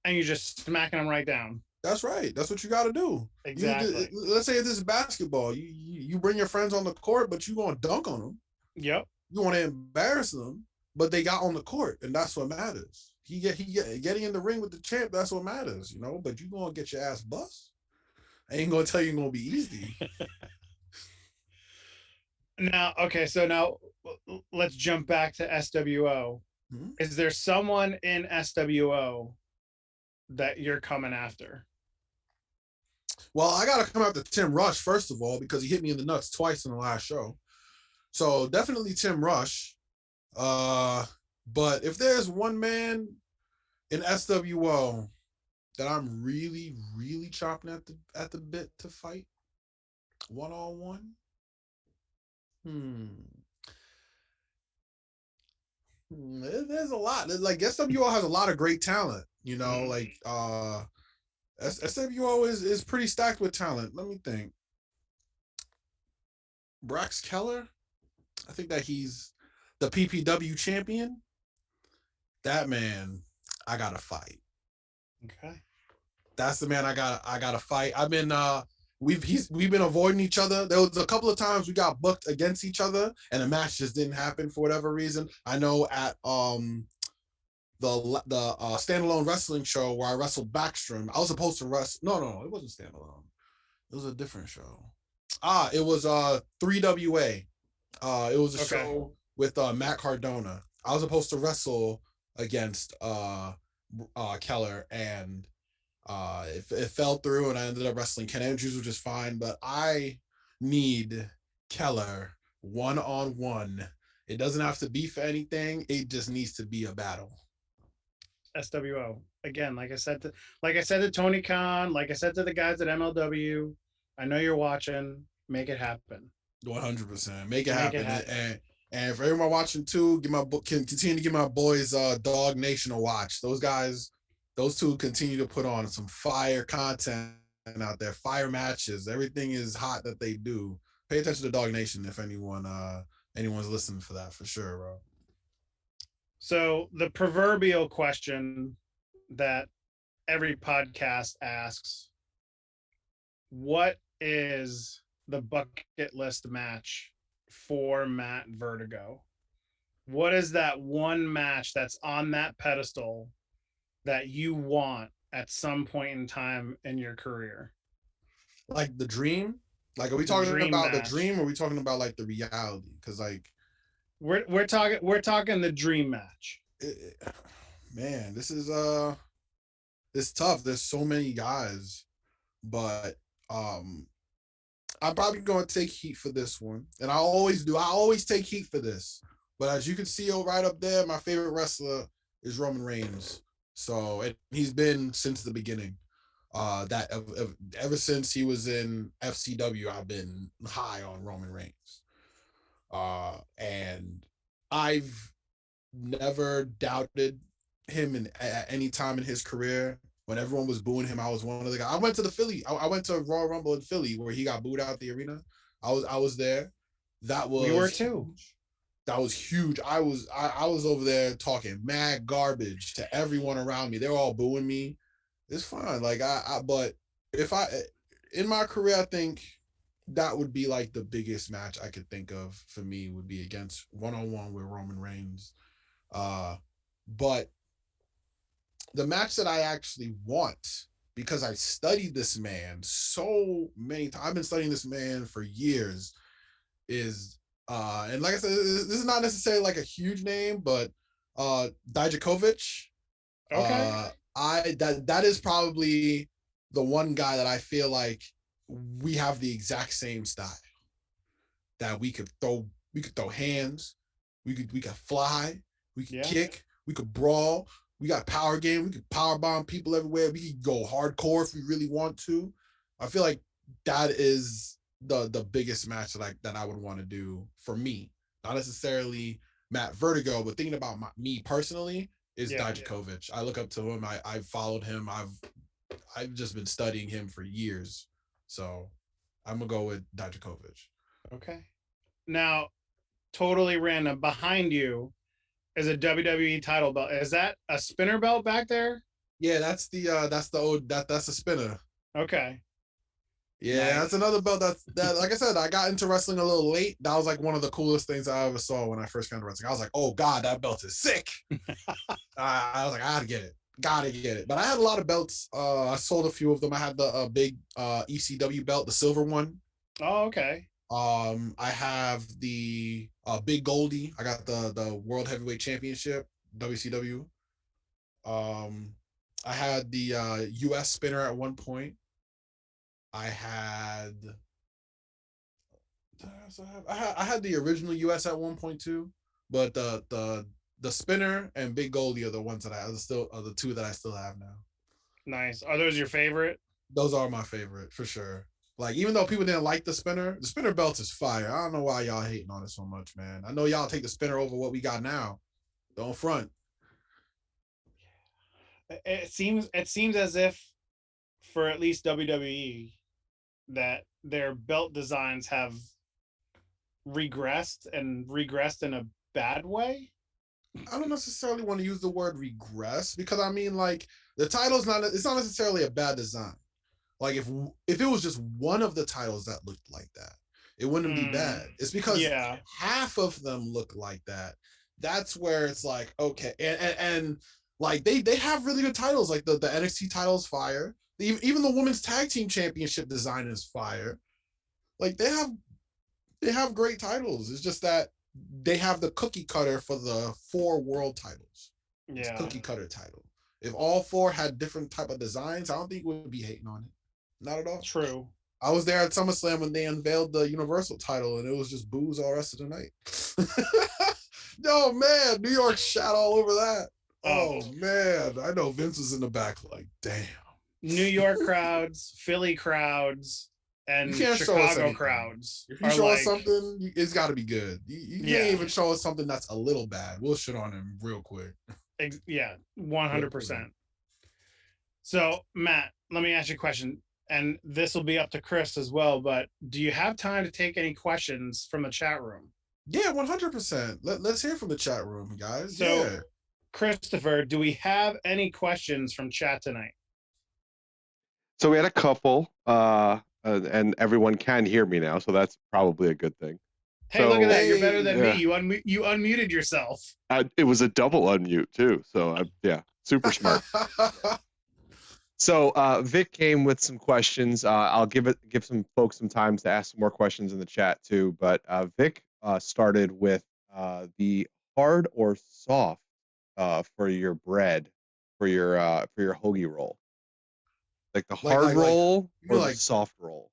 and you're just smacking them right down.
That's right. That's what you got to do.
Exactly.
Let's say this is basketball. You bring your friends on the court, but you gonna dunk on them.
Yep.
You want to embarrass them, but they got on the court, and that's what matters. Getting in the ring with the champ. That's what matters, you know. But you gonna get your ass bust. I ain't gonna tell you it's gonna be easy.
Now, okay, so now let's jump back to SWO.
Hmm?
Is there someone in SWO that you're coming after?
Well, I gotta come after Tim Rush first of all because he hit me in the nuts twice in the last show. So definitely Tim Rush. But if there's one man in SWO that I'm really, really chopping at the bit to fight 1-on-1, there's a lot. Like SWO has a lot of great talent. You know, like SWO is pretty stacked with talent. Let me think. Brax Keller, I think that he's the PPW champion. That man, I gotta fight.
Okay.
That's the man I gotta fight. We've been avoiding each other. There was a couple of times we got booked against each other, and the match just didn't happen for whatever reason. I know at the standalone wrestling show where I wrestled Backstrom, I was supposed to wrestle. No, it wasn't standalone. It was a different show. It was 3WA. It was a show with Matt Cardona. I was supposed to wrestle against Keller, and it fell through, and I ended up wrestling Ken Andrews, which is fine. But I need Keller 1-on-1. It doesn't have to be for anything. It just needs to be a battle.
SWO again, like I said to Tony Khan, like I said to the guys at MLW. I know you're watching. Make it happen.
100%. Make it happen. And for everyone watching too, continue to give my boys Dog Nation a watch. Those guys, those two continue to put on some fire content out there, fire matches. Everything is hot that they do. Pay attention to Dog Nation if anyone's listening for that, for sure, bro.
So the proverbial question that every podcast asks, what is the bucket list match for Matt Vertigo? What is that one match that's on that pedestal that you want at some point in time in your career?
Like the dream? Like, are we talking about the dream, or are we talking about like the reality? Because like
we're talking the dream match.
Man, this is it's tough. There's so many guys, but I'm probably going to take heat for this one, and I always do. I always take heat for this. But as you can see, right up there, my favorite wrestler is Roman Reigns. So he's been since the beginning. That ever since he was in FCW, I've been high on Roman Reigns. And I've never doubted him at any time in his career. When everyone was booing him, I was one of the guys. I went to the Philly. I went to Royal Rumble in Philly where he got booed out the arena. I was there. That was
we were too.
That was huge. I was over there talking mad garbage to everyone around me. They were all booing me. It's fine. Like but if in my career, I think that would be like the biggest match I could think of for me would be against 1-on-1 with Roman Reigns. But the match that I actually want, because I studied this man so many times, I've been studying this man for years, is and like I said, this is not necessarily like a huge name, but Dijakovic.
Okay.
That is probably the one guy that I feel like we have the exact same style. That we could throw hands, we could fly, we could kick, we could brawl, we got power game, we could power bomb people everywhere, we could go hardcore if we really want to. I feel like that is the biggest match that I would want to do for me. Not necessarily Matt Vertigo, but thinking about me personally is Dijakovic. I look up to him. I've followed him. I've just been studying him for years. So I'm gonna go with Dijakovic.
Okay. Now, totally random. Behind you is a WWE title belt. Is that a spinner belt back there?
Yeah, that's the spinner.
Okay.
Yeah,
Nice.
that's another belt that like I said, I got into wrestling a little late. That was like one of the coolest things I ever saw when I first got into wrestling. I was like, oh God, that belt is sick. I was like, I gotta get it. But I had a lot of belts. I sold a few of them. I had the big ECW belt, the silver one.
Oh, okay.
I have the big Goldie. I got the World Heavyweight Championship, WCW. I had the US spinner at one point. I had I had the original US at one point too, but the spinner and Big Goldie are the ones that are the two that I still have now.
Nice. Are those your favorite?
Those are my favorite for sure. Like, even though people didn't like the spinner belt is fire. I don't know why y'all hating on it so much, man. I know y'all take the spinner over what we got now. Don't front.
It seems as if for at least WWE that their belt designs have regressed in a bad way.
I don't necessarily want to use the word regress, because I mean, like, the title's it's not necessarily a bad design. Like, if it was just one of the titles that looked like that, it wouldn't be bad. It's because half of them look like that. That's where it's like, okay, and like they have really good titles. Like the NXT title is fire. Even the women's tag team championship design is fire. Like, they have great titles. It's just that they have the cookie cutter for the 4 world titles. It's cookie cutter title. If all 4 had different type of designs, I don't think we would be hating on it. Not at all.
True.
I was there at SummerSlam when they unveiled the Universal title, and it was just booze all the rest of the night. No, man, New York shot all over that. Oh man, I know Vince was in the back like, damn.
New York crowds, Philly crowds, and Chicago crowds.
If you show us something, it's got to be good. You can't even show us something that's a little bad. We'll shit on him real quick.
Yeah, 100%. So, Matt, let me ask you a question, and this will be up to Chris as well, but do you have time to take any questions from the chat room?
Yeah, 100%. Let's hear from the chat room, guys.
So, yeah. Christopher, do we have any questions from chat tonight?
So we had a couple, and everyone can hear me now, so that's probably a good thing.
Hey, so, look at that. You're better than me. You unmuted yourself.
It was a double unmute, too. So, yeah, super smart. So Vic came with some questions. I'll give some folks some time to ask some more questions in the chat, too. But Vic started with the hard or soft for your bread, for your hoagie roll. Like the hard roll or the soft roll?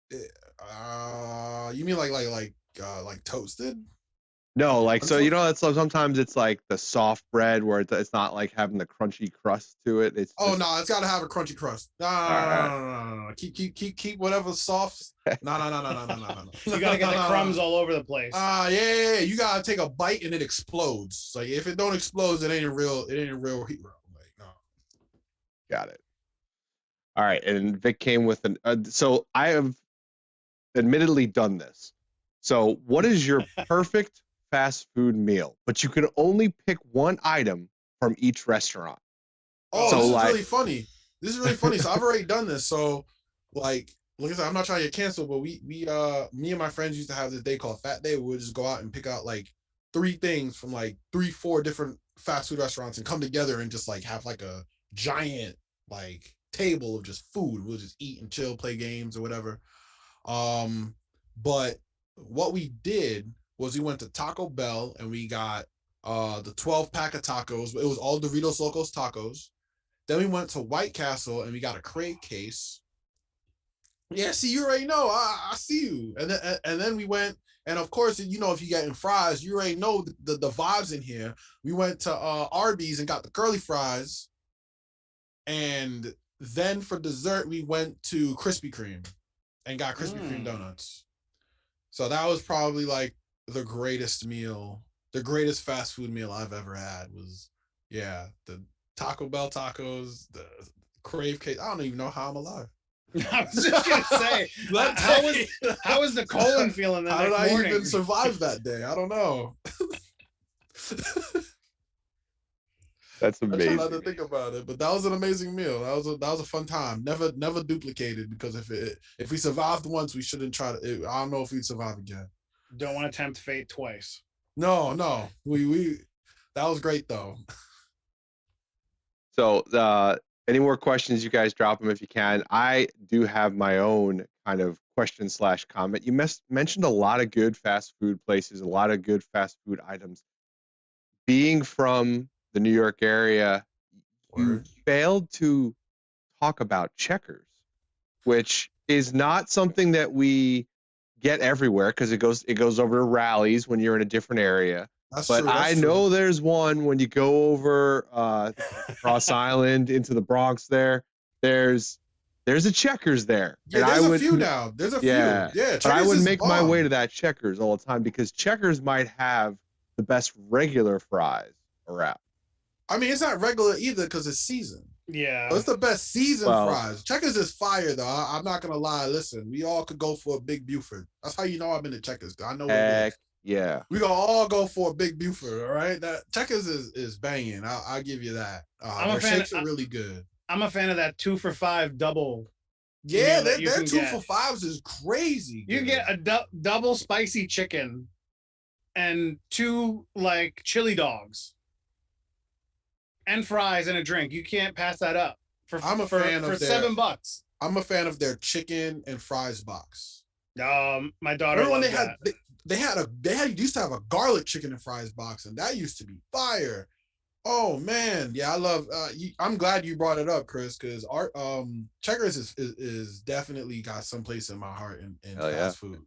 You mean like toasted?
No, like, so you know that sometimes it's like the soft bread where it's not like having the crunchy crust to it. It's
no, it's got to have a crunchy crust. No. Keep whatever soft. No.
You gotta get the crumbs all over the place.
Yeah. You gotta take a bite and it explodes. Like, if it don't explode, it ain't a real heat roll. Like, no.
Got it. All right, and Vic came with so I have admittedly done this. So what is your perfect fast food meal? But you can only pick one item from each restaurant.
Oh, so this is really funny. This is really funny. So I've already done this. So like I said, I'm not trying to get canceled, but we me and my friends used to have this day called Fat Day. We would just go out and pick out like 3 things from like 3-4 different fast food restaurants and come together and just like have like a giant like table of just food. We'll just eat and chill, play games or whatever. But what we did was we went to Taco Bell and we got the 12-pack of tacos. It was all Doritos Locos tacos. Then we went to White Castle and we got a crate case. Yeah, see, you already know. I see you. And then we went, and of course, you know, if you're getting fries, you already know the vibes in here. We went to Arby's and got the curly fries. And then for dessert, we went to Krispy Kreme and got Krispy Kreme donuts. So that was probably like the greatest fast food meal I've ever had was, the Taco Bell tacos, the crave cake. I don't even know how I'm alive.
I was just gonna say, how was the colon feeling the next morning?
How did I even survive that day? I don't know.
That's
I try not to
amazing.
think about it, but that was an amazing meal. That was a fun time. Never duplicated, because if we survived once, we shouldn't try to. I don't know if we'd survive again.
Don't want to tempt fate twice.
No, we that was great though.
So, any more questions? You guys drop them if you can. I do have my own kind of question slash comment. You mentioned a lot of good fast food places, a lot of good fast food items. Being from the New York area, you
Word.
failed to talk about Checkers, which is not something that we get everywhere because it goes over to rallies when you're in a different area.
That's
But
true.
I
That's true.
know there's one when you go over I think like Cross Island into the Bronx there. There's a Checkers there.
Yeah,
And I
there's a
would
few now. There's a few.
yeah.
Yeah,
But I
Checkers
would
is
make my way
bomb.
to that Checkers all the time because Checkers might have the best regular fries around.
I mean, it's not regular either because it's seasoned.
Yeah.
It's the best seasoned
Well,
fries. Checkers is fire though. I'm not gonna lie. Listen, we all could go for a Big Buford. That's how you know I've been to Checkers. I know what it
heck
is.
yeah.
We gonna all go for a Big Buford. All right, that Checkers is banging. I'll give you that.
I'm a
Their
fan.
shakes are really good.
I'm a fan of that 2 for $5 double.
Yeah,
meal that you
their
can
2
get.
for $5s is crazy.
You
good.
get a double spicy chicken and 2 like chili dogs and fries and a drink. You can't pass that up
I'm a fan
for
of their.
$7.
I'm a fan of their chicken and fries box.
My daughter
Remember when
loves
they had
that.
they used to have a garlic chicken and fries box, and that used to be fire. Oh man, yeah, I love. I'm glad you brought it up, Chris, because our Checkers is definitely got some place in my heart in
Hell yeah.
fast food.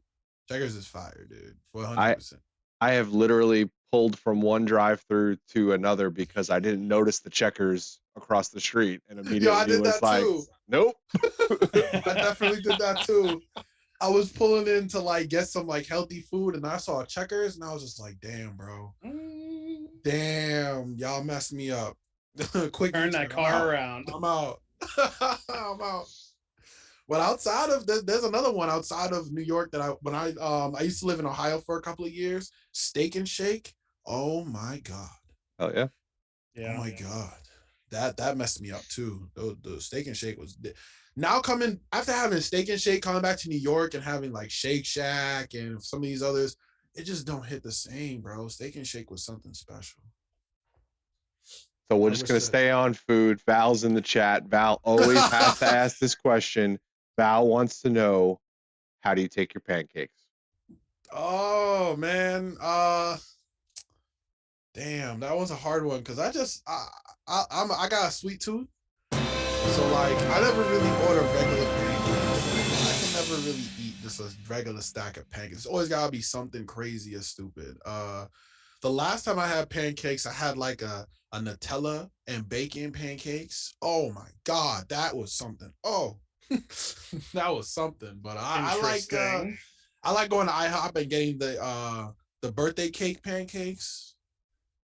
Checkers is fire, dude. 100%.
I have literally pulled from one drive-through to another because I didn't notice the Checkers across the street and
Yo, I
immediately
did
was
that
like,
too.
nope.
I definitely did that too. I was pulling in to like get some like healthy food, and I saw Checkers, and I was just like, damn, bro. Damn, y'all messed me up. Quick,
Turn that car around.
I'm out. I'm out. But outside of there's another one outside of New York that I used to live in Ohio for a couple of years. Steak and Shake. Oh my god.
Oh yeah.
Oh my god. That messed me up too. The Steak and Shake was now coming after having Steak and Shake, coming back to New York and having like Shake Shack and some of these others. It just don't hit the same, bro. Steak and Shake was something special.
So we're just going to stay on food. Val's in the chat. Val always has to ask this question. Val wants to know, how do you take your pancakes?
Oh man. Damn, that was a hard one because I got a sweet tooth. So like I never really order regular pancakes. I can never really eat just a regular stack of pancakes. It's always gotta be something crazy or stupid. The last time I had pancakes, I had like a Nutella and bacon pancakes. Oh my god, that was something. Oh, that was something. But I like going to IHOP and getting the birthday cake pancakes.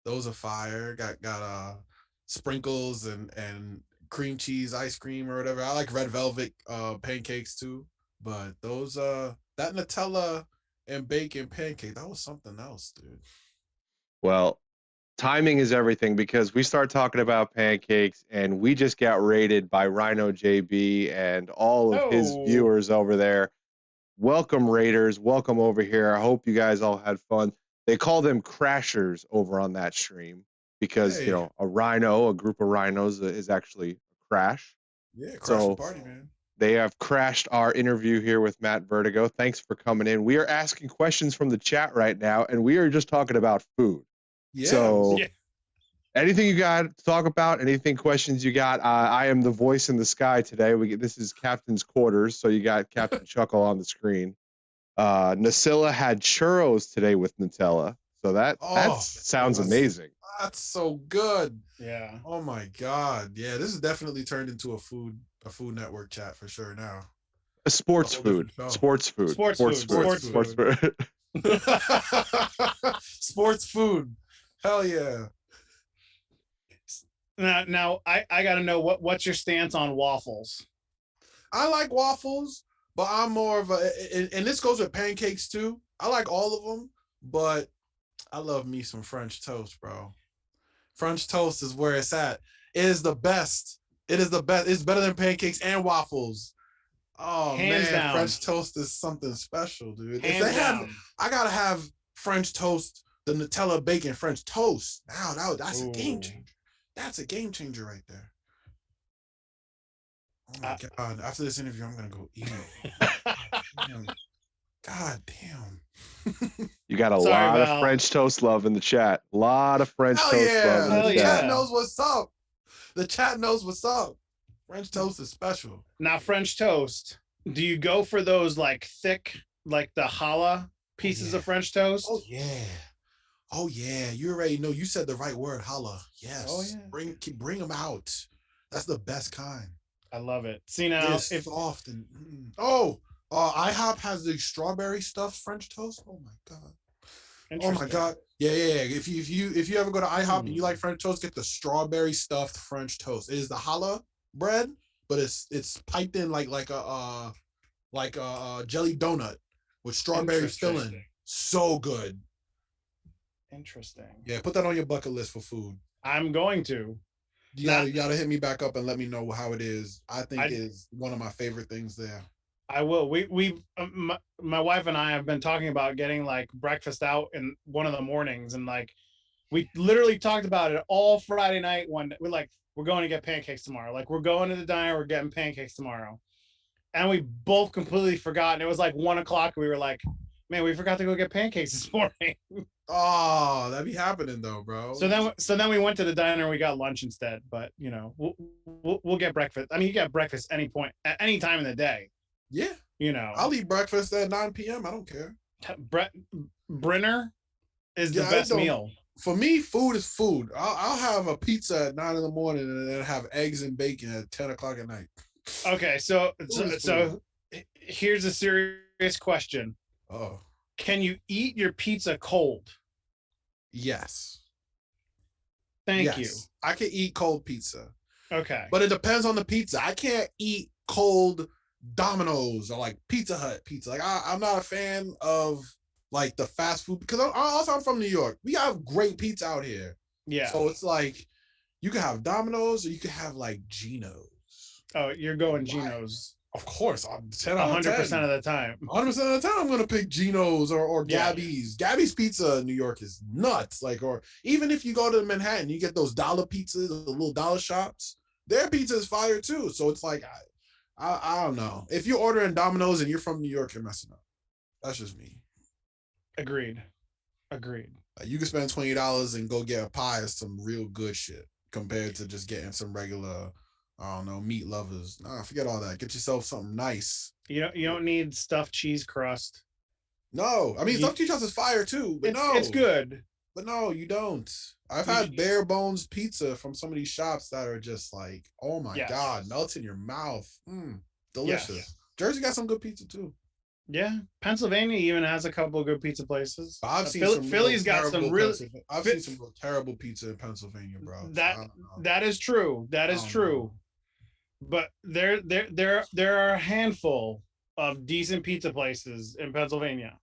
Those are fire. Got sprinkles and cream cheese ice cream or whatever. I like red velvet pancakes too. But those that Nutella and bacon pancake, that was something else, dude.
Well, timing is everything because we start talking about pancakes and we just got raided by Rhino JB and all of his viewers over there. Welcome, Raiders. Welcome over here. I hope you guys all had fun. They call them crashers over on that stream because, you know, a group of rhinos is actually a crash.
Yeah, crash
so
the party, man.
They have crashed our interview here with Matt Vertigo. Thanks for coming in. We are asking questions from the chat right now, and we are just talking about food.
Yeah.
So anything you got to talk about, anything questions you got, I am the voice in the sky today. This is Captain's quarters, so you got Captain Chuckle on the screen. Nasilla had churros today with Nutella, so that sounds amazing.
That's so good.
Yeah.
Oh my god. Yeah, this is definitely turned into a Food Network chat for sure now.
A sports food. Sports food.
Sports food. Hell yeah.
Now I got to know what's your stance on waffles?
I like waffles, but I'm more of and this goes with pancakes too. I like all of them, but I love me some French toast, bro. French toast is where it's at. It is the best. It is the best. It's better than pancakes and waffles. Oh
Hands
man,
down.
French toast is something special, dude. If
Hands
they had,
down.
I gotta have French toast, the Nutella bacon French toast. Now that's a game
Ooh.
changer. That's a game changer right there. Oh my god! After this interview, I'm gonna go eat. Damn. God damn.
You got a
Sorry,
lot of
Val.
French toast love in the chat. A lot of French
Hell
toast
yeah!
love in
Hell
the
The
chat.
chat knows what's up. The chat knows what's up. French toast is special.
Now, French toast. Do you go for those like thick, like the challah pieces of French toast?
Oh yeah. Oh yeah. You already know. You said the right word, challah. Yes.
Oh, yeah.
Bring them out. That's the best kind.
I love it. See now,
It's soft and IHOP has the strawberry stuffed French toast. Oh my god. Oh my god. Yeah. If you ever go to IHOP and you like French toast, get the strawberry stuffed French toast. It is the challah bread, but it's piped in like a jelly donut with strawberry filling. So good.
Interesting.
Yeah, put that on your bucket list for food.
I'm going to.
You gotta hit me back up and let me know how it is. I think it is one of my favorite things there.
I will. My wife and I have been talking about getting like breakfast out in one of the mornings, and like we literally talked about it all Friday night. We're going to get pancakes tomorrow. Like we're going to the diner, we're getting pancakes tomorrow, and we both completely forgot. And it was like 1 o'clock. We were like, man, we forgot to go get pancakes this morning.
Oh, that'd be happening though, bro.
So then we went to the diner and we got lunch instead. But you know, we'll get breakfast. I mean, you get breakfast any point at any time in the day.
Yeah.
You know,
I'll eat breakfast at 9 p.m. I don't care.
Brenner is the best meal.
For me, food is food. I'll have a pizza at 9 in the morning and then have eggs and bacon at 10 o'clock at night.
Okay, so here's a serious question.
Oh.
Can you eat your pizza cold?
Yes.
Thank you.
I can eat cold pizza.
Okay.
But it depends on the pizza. I can't eat cold Domino's or like Pizza Hut pizza. Like I'm not a fan of like the fast food because I'm from New York. We have great pizza out here.
Yeah.
So it's like you can have Domino's or you can have like Geno's.
Oh, you're going Geno's.
Of course, I'm
100% of the time.
100% of the time, I'm gonna pick Geno's or Gabby's. Gabby's Pizza in New York is nuts. Like, or even if you go to Manhattan, you get those dollar pizzas, the little dollar shops. Their pizza is fire too. So it's like, I don't know. If you're ordering Domino's and you're from New York, you're messing up. That's just me.
Agreed.
You can spend $20 and go get a pie of some real good shit compared to just getting some regular. I don't know, meat lovers. Nah, forget all that. Get yourself something nice.
You don't need stuffed cheese crust.
No, I mean stuffed cheese crust is fire too, but
it's good.
But no, you don't. I've had bare bones pizza from some of these shops that are just like, oh my god, melts in your mouth. Delicious. Yes. Jersey got some good pizza too.
Yeah, Pennsylvania even has a couple of good pizza places.
I've seen
Philly's got some real.
I've seen some real terrible pizza in Pennsylvania, bro.
That is true. That is true. But there are a handful of decent pizza places in Pennsylvania.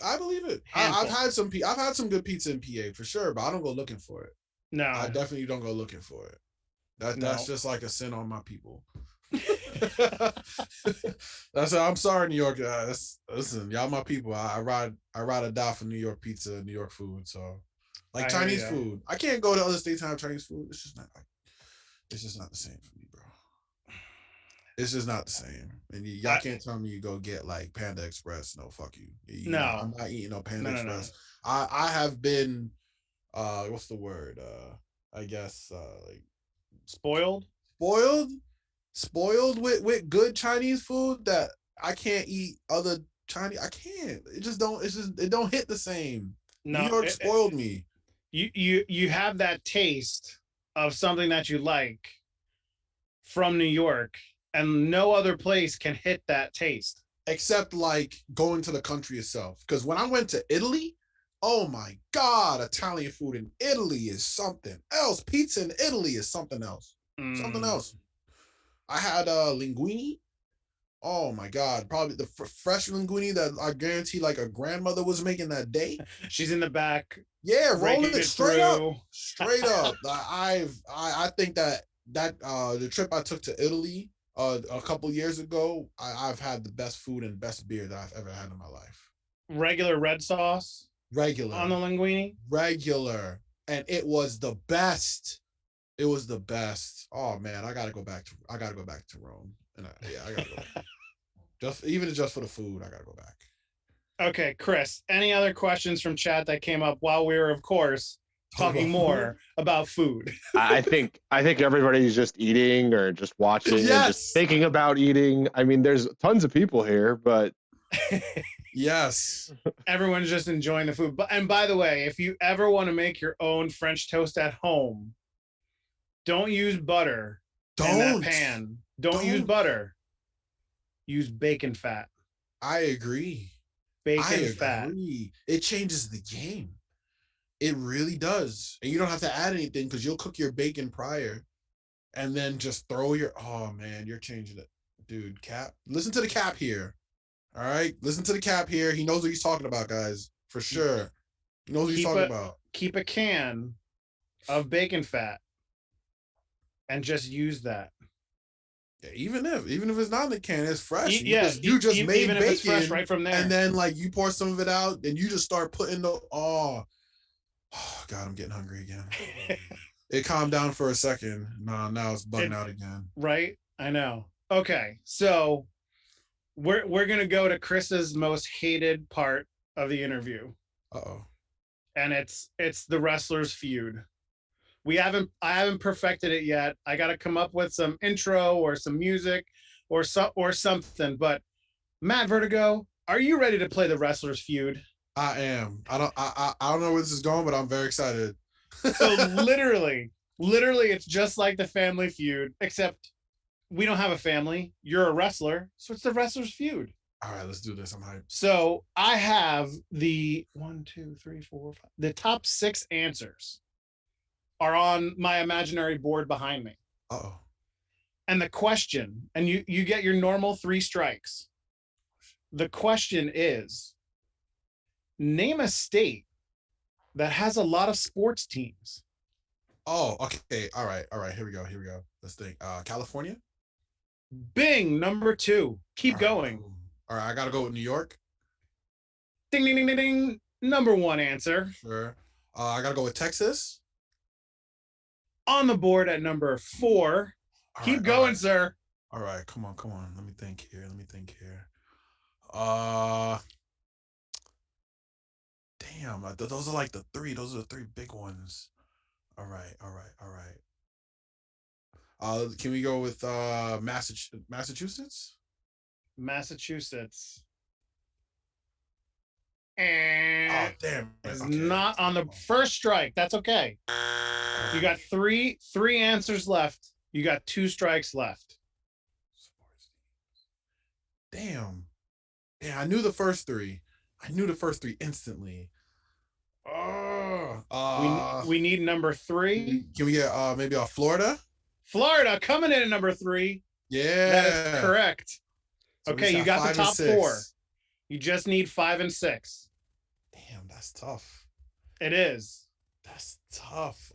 I believe it. I've had some good pizza in PA for sure, but I don't go looking for it.
No,
I definitely don't go looking for it. That's just like a sin on my people. I'm sorry, New York. Listen, y'all my people. I ride or die for New York pizza and New York food. So like Chinese food. I can't go to other states and have Chinese food. It's just not the same for me, bro. It's just not the same. And y'all can't tell me you go get like Panda Express. No, fuck you. No, I'm not eating no Panda Express. No. I have been what's the word? I guess like
spoiled
with good Chinese food that I can't eat other Chinese. I can't. It don't hit the same. No, New York spoiled me.
You have that taste of something that you like from New York, and no other place can hit that taste.
Except like going to the country itself. Because when I went to Italy, oh my God, Italian food in Italy is something else. Pizza in Italy is something else. Something else. I had linguine. Oh my God. Probably the fresh linguine that I guarantee like a grandmother was making that day.
She's in the back.
Yeah, roll
Raking
it
it
straight up.
through.
Straight up. I think that the trip I took to Italy a couple years ago, I've had the best food and best beer that I've ever had in my life.
Regular red sauce
Regular.
on the linguine.
Regular. And it was the best. It was the best. Oh man, I gotta go back to Rome. And I gotta go back. Just for the food, I gotta go back.
Okay, Chris, any other questions from chat that came up while we were, of course, talking more about food?
I think everybody's just eating or just watching and just thinking about eating. I mean, there's tons of people here, but
yes,
everyone's just enjoying the food. And by the way, if you ever want to make your own French toast at home, don't use butter in that pan. Don't use butter. Use bacon fat.
I agree.
Bacon fat.
It changes the game. It really does. And you don't have to add anything because you'll cook your bacon prior and then just throw your, oh man, you're changing it. Dude, Cap. Listen to the Cap here. All right. Listen to the Cap here. He knows what he's talking about, guys. For sure. He knows what he's talking about.
Keep a can of bacon fat and just use that.
Yeah, even if it's not in the can, it's fresh.
You just made
bacon,
if it's fresh right from there.
And then like you pour some of it out, and you just start putting the oh God, I'm getting hungry again. It calmed down for a second. No, now it's bugging out again.
Right? I know. Okay, so we're gonna go to Chris's most hated part of the interview.
Uh-oh.
And it's the wrestlers feud. I haven't perfected it yet. I got to come up with some intro or some music or something. But Matt Vertigo, are you ready to play the wrestlers feud?
I am. I don't know where this is going, but I'm very excited.
So literally, it's just like the family feud, except we don't have a family. You're a wrestler, so it's the wrestlers feud.
All right, let's do this. I'm hyped.
So I have the 1, 2, 3, 4, 5. The top 6 answers are on my imaginary board behind me.
Uh-oh.
And the question, and you get your normal 3 strikes. The question is, name a state that has a lot of sports teams.
Oh, okay. All right. Here we go. Let's think. California?
Bing, number 2. Keep going.
All right, I gotta go with New York.
Ding, ding, ding, ding, ding. Number 1 answer.
Sure. I gotta go with Texas.
On the board at number 4. Keep going, sir.
All right, come on. Let me think here. Damn, those are like the 3. Those are the 3 big ones. All right. Can we go with Massachusetts?
Massachusetts.
Oh, damn.
It's not on the first strike. That's okay. You got three answers left. You got 2 strikes left.
Damn. Yeah, I knew the first 3. Instantly.
We need number 3.
Can we get maybe Florida?
Florida coming in at number 3.
Yeah.
That is correct. So okay, you got the top 4. You just need 5 and 6.
Damn, that's tough.
It is.
That's tough.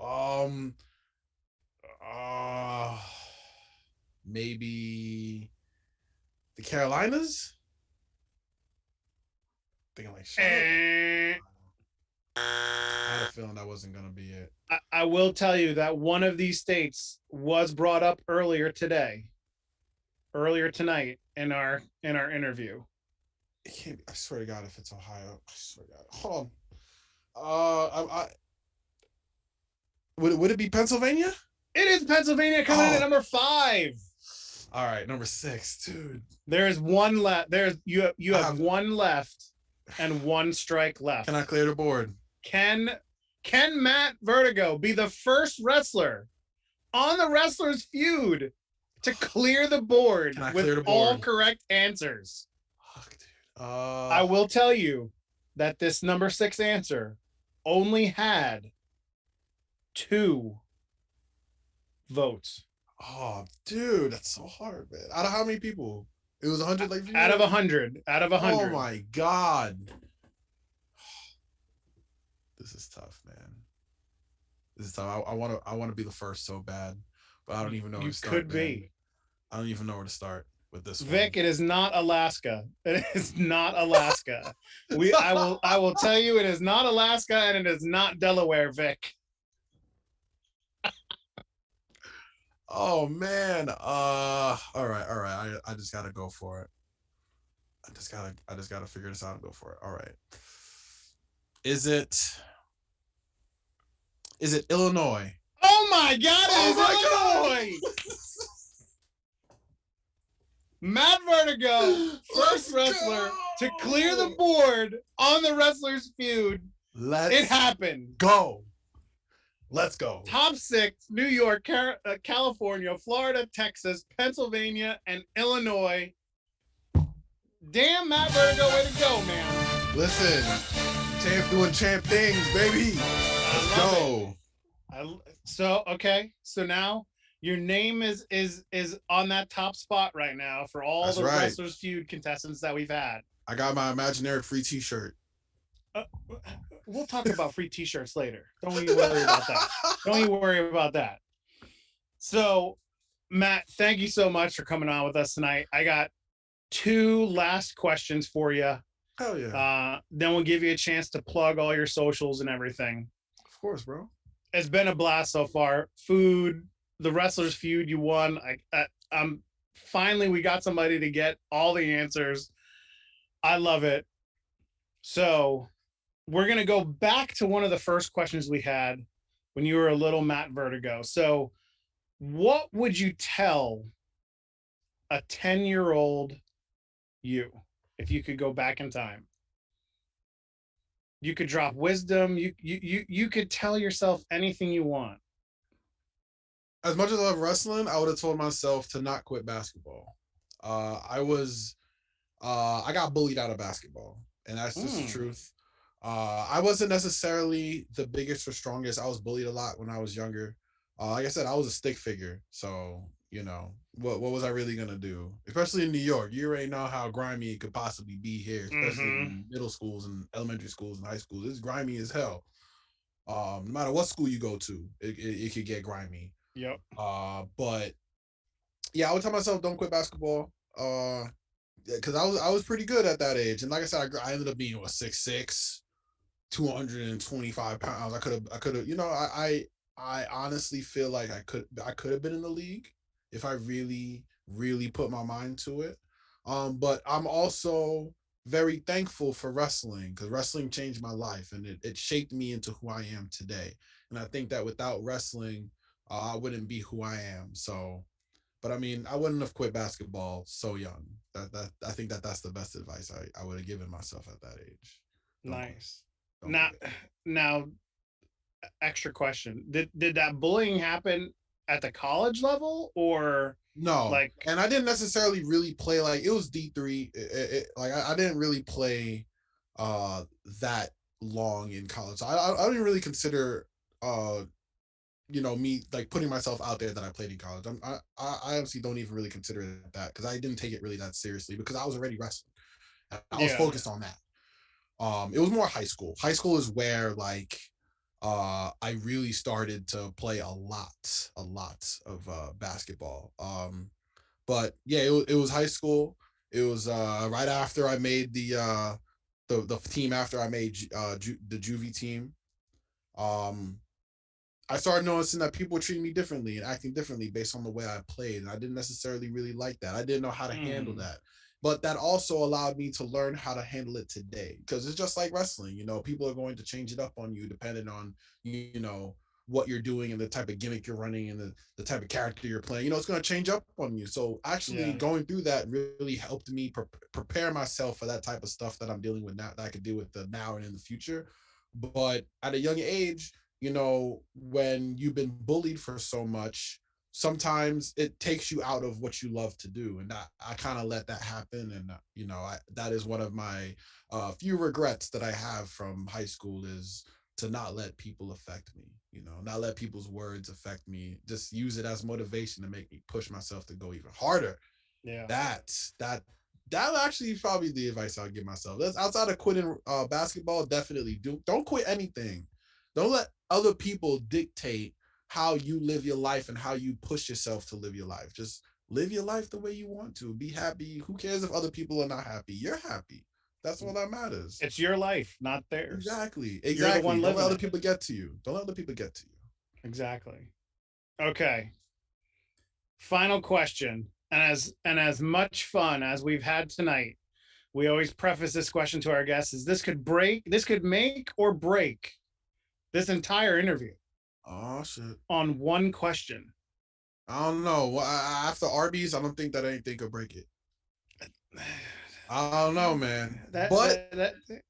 Maybe the Carolinas? Thinking like shit. I had a feeling that wasn't gonna be it.
I will tell you that one of these states was brought up earlier tonight in our interview.
It can't be, I swear to God, if it's Ohio, I swear to God. Hold on. Would it be Pennsylvania?
It is Pennsylvania coming in at number 5.
All right, number 6, dude.
There's one left. You have 1 left and 1 strike left.
Can I clear the board?
Can Matt Vertigo be the first wrestler on the Wrestlers Feud to clear the board with all correct answers?
Fuck, dude.
I will tell you that this number 6 answer only had 2 votes.
Oh, dude, that's so hard, man. Out of how many people? It was 100. Like
Out of 100. Out of 100.
Oh my god. This is tough, man. This is tough. I want to be the first so bad, but I don't even know where
You
to start,
could
man.
be.
I don't even know where to start with this
Vic,
one.
it is not Alaska. It is not Alaska. I will tell you, it is not Alaska and it is not Delaware, Vic.
Oh man. All right. I just gotta go for it. I just gotta figure this out and go for it. All right. Is it Illinois?
Oh my God!
Oh
It
my
is
God.
Illinois. Matt Vertigo, first wrestler to clear the board on the Wrestlers Feud. It happened.
Go. Let's go.
Top 6, New York, California, Florida, Texas, Pennsylvania, and Illinois. Damn, Matt Vertigo, way to go, man.
Listen, champ doing champ things, baby. Let's go.
So now your name is on that top spot right now for all the Wrestlers Feud contestants that we've had.
I got my imaginary free t-shirt.
We'll talk about free t-shirts later. Don't even worry about that. Don't even worry about that. So, Matt, thank you so much for coming on with us tonight. I got 2 last questions for you.
Hell yeah.
Then we'll give you a chance to plug all your socials and everything.
Of course, bro.
It's been a blast so far. Food, the Wrestlers Feud, you won. I'm finally, we got somebody to get all the answers. I love it. So we're going to go back to one of the first questions we had when you were a little Matt Vertigo. So what would you tell a 10-year-old you if you could go back in time? You could drop wisdom. You could tell yourself anything you want.
As much as I love wrestling, I would have told myself to not quit basketball. I got bullied out of basketball, and that's just the truth. I wasn't necessarily the biggest or strongest. I was bullied a lot when I was younger. Like I said, I was a stick figure. So, you know, what was I really going to do? Especially in New York. You already know how grimy it could possibly be here, especially in middle schools and elementary schools and high schools. It's grimy as hell. No matter what school you go to, it could get grimy.
Yep.
But yeah, I would tell myself don't quit basketball. Because I was pretty good at that age. And like I said, I ended up being 6'6", 225 pounds. I could have, you know, I honestly feel like I could have been in the league if I really, really put my mind to it. But I'm also very thankful for wrestling because wrestling changed my life and it shaped me into who I am today. And I think that without wrestling, I wouldn't be who I am. So, but I mean, I wouldn't have quit basketball so young. I think that's the best advice I would have given myself at that age.
Nice. Now, extra question: Did that bullying happen at the college level or
no?
Like,
and I didn't necessarily really play like it was D3. Like I didn't really play that long in college. I didn't really consider you know, me like putting myself out there that I played in college. I honestly don't even really consider it that because I didn't take it really that seriously because I was already wrestling. I was focused on that. It was more high school. High school is where like I really started to play a lot of basketball. But yeah, it was high school. It was right after I made the team after I made the juvie team. I started noticing that people were treating me differently and acting differently based on the way I played. And I didn't necessarily really like that. I didn't know how to handle that. But that also allowed me to learn how to handle it today. Because it's just like wrestling, you know, people are going to change it up on you depending on, you know, what you're doing and the type of gimmick you're running and the type of character you're playing. You know, it's going to change up on you. So actually going through that really helped me prepare myself for that type of stuff that I'm dealing with now, that I could deal with the now and in the future. But at a young age, you know, when you've been bullied for so much, sometimes it takes you out of what you love to do. And I kind of let that happen. And, you know, that is one of my few regrets that I have from high school is to not let people affect me, you know, not let people's words affect me, just use it as motivation to make me push myself to go even harder.
Yeah.
That actually probably the advice I'll give myself. That's outside of quitting basketball. Definitely don't quit anything. Don't let other people dictate how you live your life and how you push yourself to live your life. Just live your life the way you want to. Be happy. Who cares if other people are not happy? You're happy. That's all that matters.
It's your life, not theirs.
Exactly.
You're the one
Don't let
living
other
it.
people get to you. Don't let other people get to you.
Exactly. Okay. Final question. And as much fun as we've had tonight, we always preface this question to our guests: is this could make or break this entire interview
Oh shit.
on one question.
I don't know. Well, after Arby's, I don't think that anything could break it. I don't know, man. But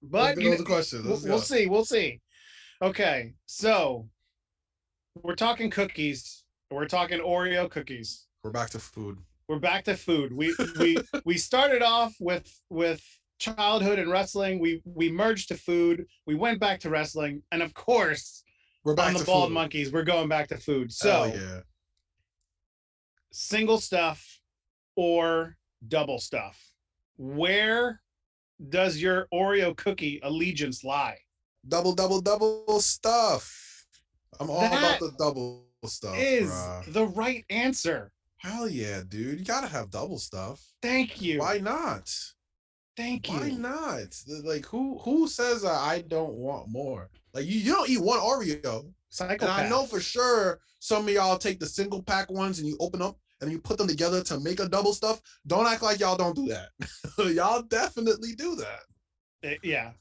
but
the question.
We'll see. We'll see. Okay, so we're talking cookies. We're talking Oreo cookies.
We're back to food.
We're back to food. We started off with childhood and wrestling. We merged to food. We went back to wrestling, and of course,
we're back
on the
to
Bald
food.
Monkeys. We're going back to food. So,
yeah.
Single stuff or double stuff? Where does your Oreo cookie allegiance lie?
Double stuff. I'm all about the double stuff.
Is
bruh.
the right answer.
Hell yeah, dude. You gotta have double stuff.
Thank you.
Why not?
Thank you.
Why not? Like who says I don't want more? Like you don't eat one Oreo.
Psychopath.
And I know for sure some of y'all take the single pack ones and you open up and you put them together to make a double stuff. Don't act like y'all don't do that. Y'all definitely do that.
Yeah.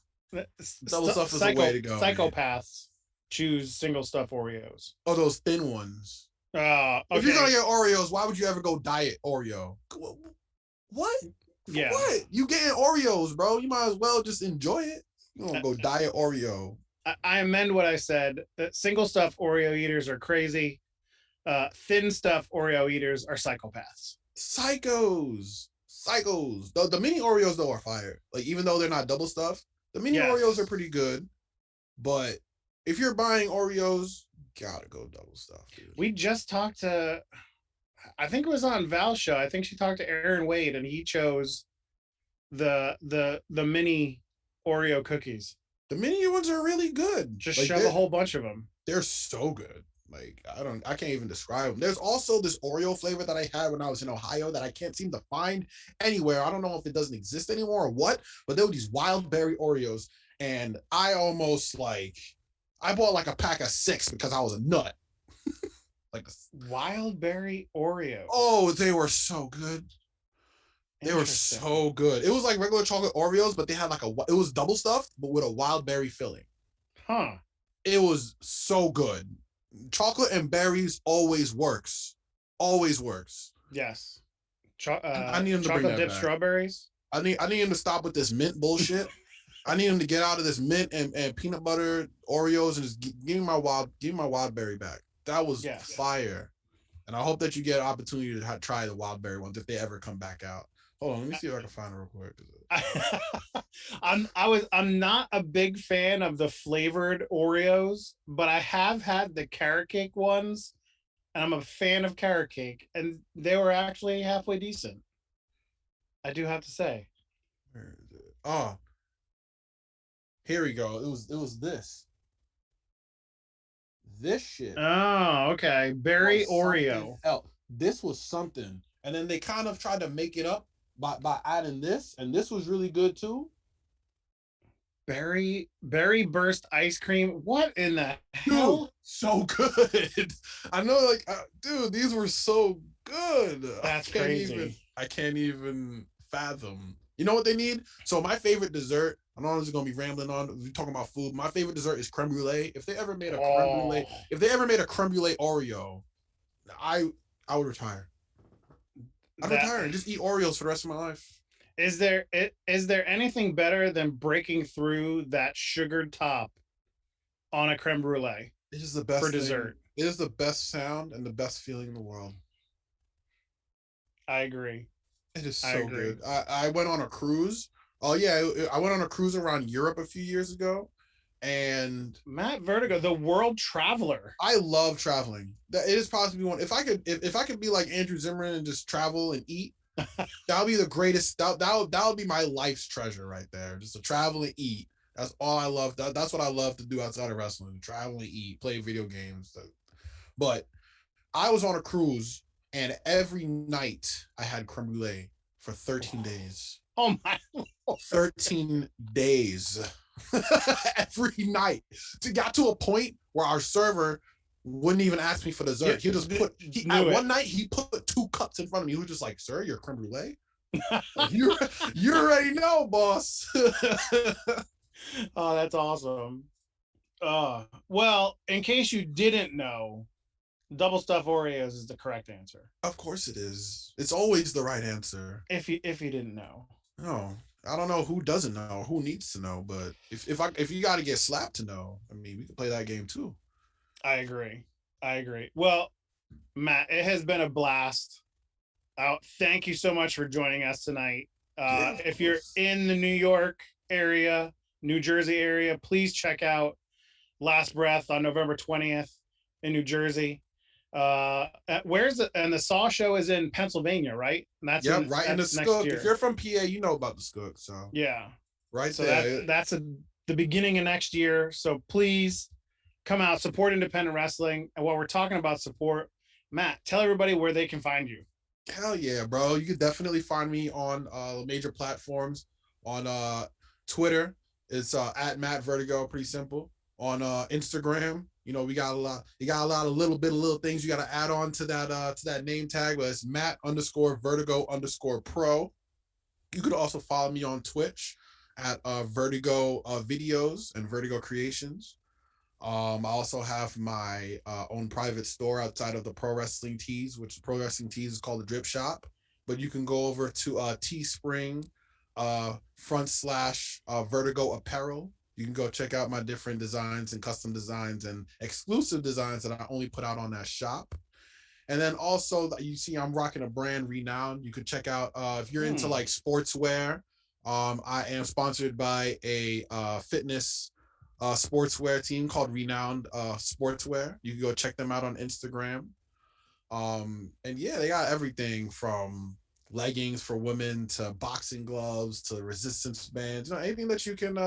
Double stuff is the way to go.
Psychopaths choose single stuff Oreos.
Oh, those thin ones.
Okay.
If you're gonna get Oreos, why would you ever go diet Oreo? What?
Yeah.
What? You getting Oreos, bro? You might as well just enjoy it. You don't go diet Oreo.
I amend what I said. Single stuff Oreo eaters are crazy. Thin stuff Oreo eaters are psychopaths.
Psychos. The mini Oreos though are fire. Like even though they're not double stuff, the mini Oreos are pretty good. But if you're buying Oreos, gotta go double stuff, dude.
We just talked to, I think it was on Val's show. I think she talked to Aaron Wade, and he chose the mini Oreo cookies.
The mini ones are really good.
Just shove a whole bunch of them.
They're so good. Like I can't even describe them. There's also this Oreo flavor that I had when I was in Ohio that I can't seem to find anywhere. I don't know if it doesn't exist anymore or what, but there were these wild berry Oreos, and I almost I bought like a pack of 6 because I was a nut. Like
wild berry Oreos.
Oh, they were so good. They were so good. It was like regular chocolate Oreos, but they had it was double stuffed, but with a wild berry filling.
Huh.
It was so good. Chocolate and berries always works. Always works.
Yes.
I need him to bring that
dip
back.
Strawberries.
I need him to stop with this mint bullshit. I need him to get out of this mint and peanut butter Oreos and just give me my wild berry back. That was fire. And I hope that you get an opportunity to try the wild berry ones if they ever come back out. Hold on, let me see if I can find it real quick.
I'm not a big fan of the flavored Oreos, but I have had the carrot cake ones, and I'm a fan of carrot cake, and they were actually halfway decent. I do have to say.
Where is it? Oh, here we go. It was this shit.
Oh, okay. Berry Oreo.
This was something, and then they kind of tried to make it up by adding this, and this was really good too.
Berry burst ice cream. What in the hell?
Dude, so good. I know, dude, these were so good.
That's crazy.
I can't even fathom. You know what they need? So my favorite dessert, I know this is gonna be rambling on. We're talking about food. My favorite dessert is creme brulee. If they ever made a creme brulee Oreo, I would retire. I'd retire and just eat Oreos for the rest of my life.
Is there anything better than breaking through that sugared top on a creme brulee?
It is the best
for dessert.
It is the best sound and the best feeling in the world.
I agree.
It is so good. I went on a cruise. Oh yeah, I went on a cruise around Europe a few years ago, and
Matt Vertigo, the world traveler.
I love traveling. That it is possibly one. If I could be like Andrew Zimmern and just travel and eat, That'll be the greatest. That'll be my life's treasure right there. Just to travel and eat. That's all I love. That's what I love to do outside of wrestling: travel and eat, play video games. But I was on a cruise, and every night I had creme brulee for 13 days.
Oh my Lord.
13 days. Every night. It got to a point where our server wouldn't even ask me for dessert. He just put one night he put 2 cups in front of me. He was just like, "Sir, your creme brulee." you already know, boss.
Oh, that's awesome. Well, in case you didn't know, double stuffed Oreos is the correct answer.
Of course it is. It's always the right answer.
If you didn't know.
No, I don't know who doesn't know, who needs to know, but if you got to get slapped to know, I mean, we could play that game too.
I agree. Well, Matt, it has been a blast. Thank you so much for joining us tonight. If you're in the New York area, New Jersey area, please check out Last Breath on November 20th in New Jersey. And the Saw show is in Pennsylvania, right? And that's
right in the Skook. If you're from PA, you know about the Skook, so
yeah,
right
so
there.
That's the beginning of next year. So please come out, support independent wrestling. And while we're talking about support, Matt, tell everybody where they can find you.
Hell yeah, bro! You can definitely find me on major platforms. On Twitter, it's at Matt Vertigo. Pretty simple. On Instagram, you know, we got a lot. You got a lot of little things you got to add on to that name tag. But it's Matt_Vertigo_pro. You could also follow me on Twitch at Vertigo Videos and Vertigo Creations. I also have my own private store outside of the Pro Wrestling Tees, which Pro Wrestling Tees is called the Drip Shop. But you can go over to Teespring / Vertigo Apparel. You can go check out my different designs and custom designs and exclusive designs that I only put out on that shop. And then also, you see I'm rocking a brand, Renowned. You could check out if you're into like sportswear. I am sponsored by a fitness sportswear team called Renowned Sportswear. You can go check them out on Instagram. And yeah, they got everything from leggings for women to boxing gloves to resistance bands. You know, anything that you can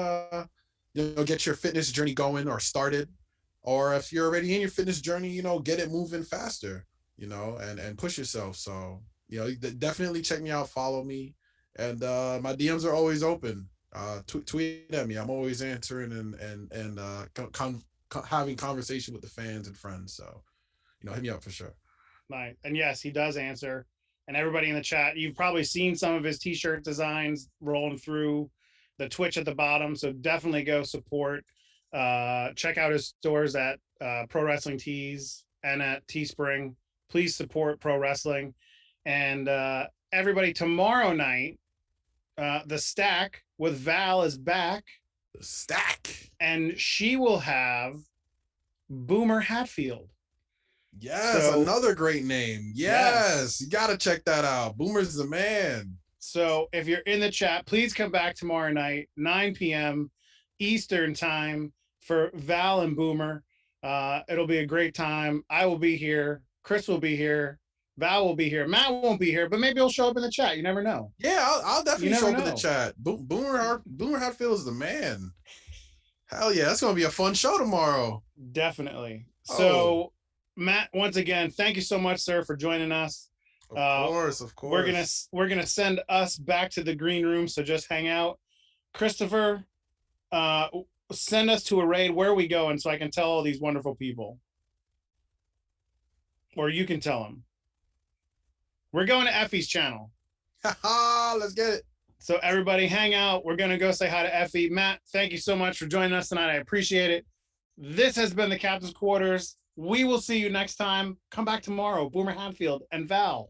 get your fitness journey going or started. Or if you're already in your fitness journey, you know, get it moving faster, you know, and push yourself. So, you know, definitely check me out, follow me. And my DMs are always open. Tweet at me. I'm always answering and having conversation with the fans and friends. So, you know, hit me up for sure.
Nice. And yes, he does answer. And everybody in the chat, you've probably seen some of his t-shirt designs rolling through the Twitch at the bottom. So definitely go support. Check out his stores at Pro Wrestling Tees and at Teespring. Please support pro wrestling. And everybody, tomorrow night, the Stack with Val is back.
The Stack.
And she will have Boomer Hatfield.
Yes, so, another great name. Yes, you got to check that out. Boomer's the man.
So if you're in the chat, please come back tomorrow night, 9 p.m. Eastern time for Val and Boomer. It'll be a great time. I will be here. Chris will be here. Val will be here. Matt won't be here, but maybe he'll show up in the chat. You never know.
Yeah, I'll definitely show up in the chat. Boomer Hatfield is the man. Hell yeah, that's going to be a fun show tomorrow.
Definitely. So, Matt, once again, thank you so much, sir, for joining us.
Of course.
We're gonna send us back to the green room, so just hang out. Christopher, send us to a raid. Where are we going so I can tell all these wonderful people? Or you can tell them. We're going to Effie's channel.
Let's get it.
So everybody hang out. We're going to go say hi to Effie. Matt, thank you so much for joining us tonight. I appreciate it. This has been the Captain's Quarters. We will see you next time. Come back tomorrow. Boomer Hatfield and Val.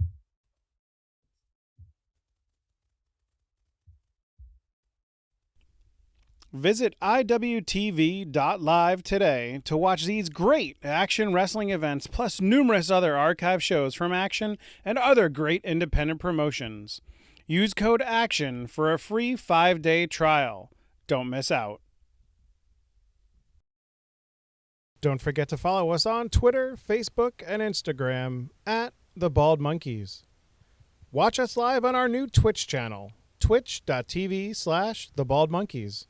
Visit IWTV.live today to watch these great action wrestling events, plus numerous other archive shows from Action and other great independent promotions. Use code ACTION for a free 5-day trial. Don't miss out. Don't forget to follow us on Twitter, Facebook, and Instagram at The Bald Monkeys.
Watch us live on our new Twitch channel, twitch.tv/thebaldmonkeys.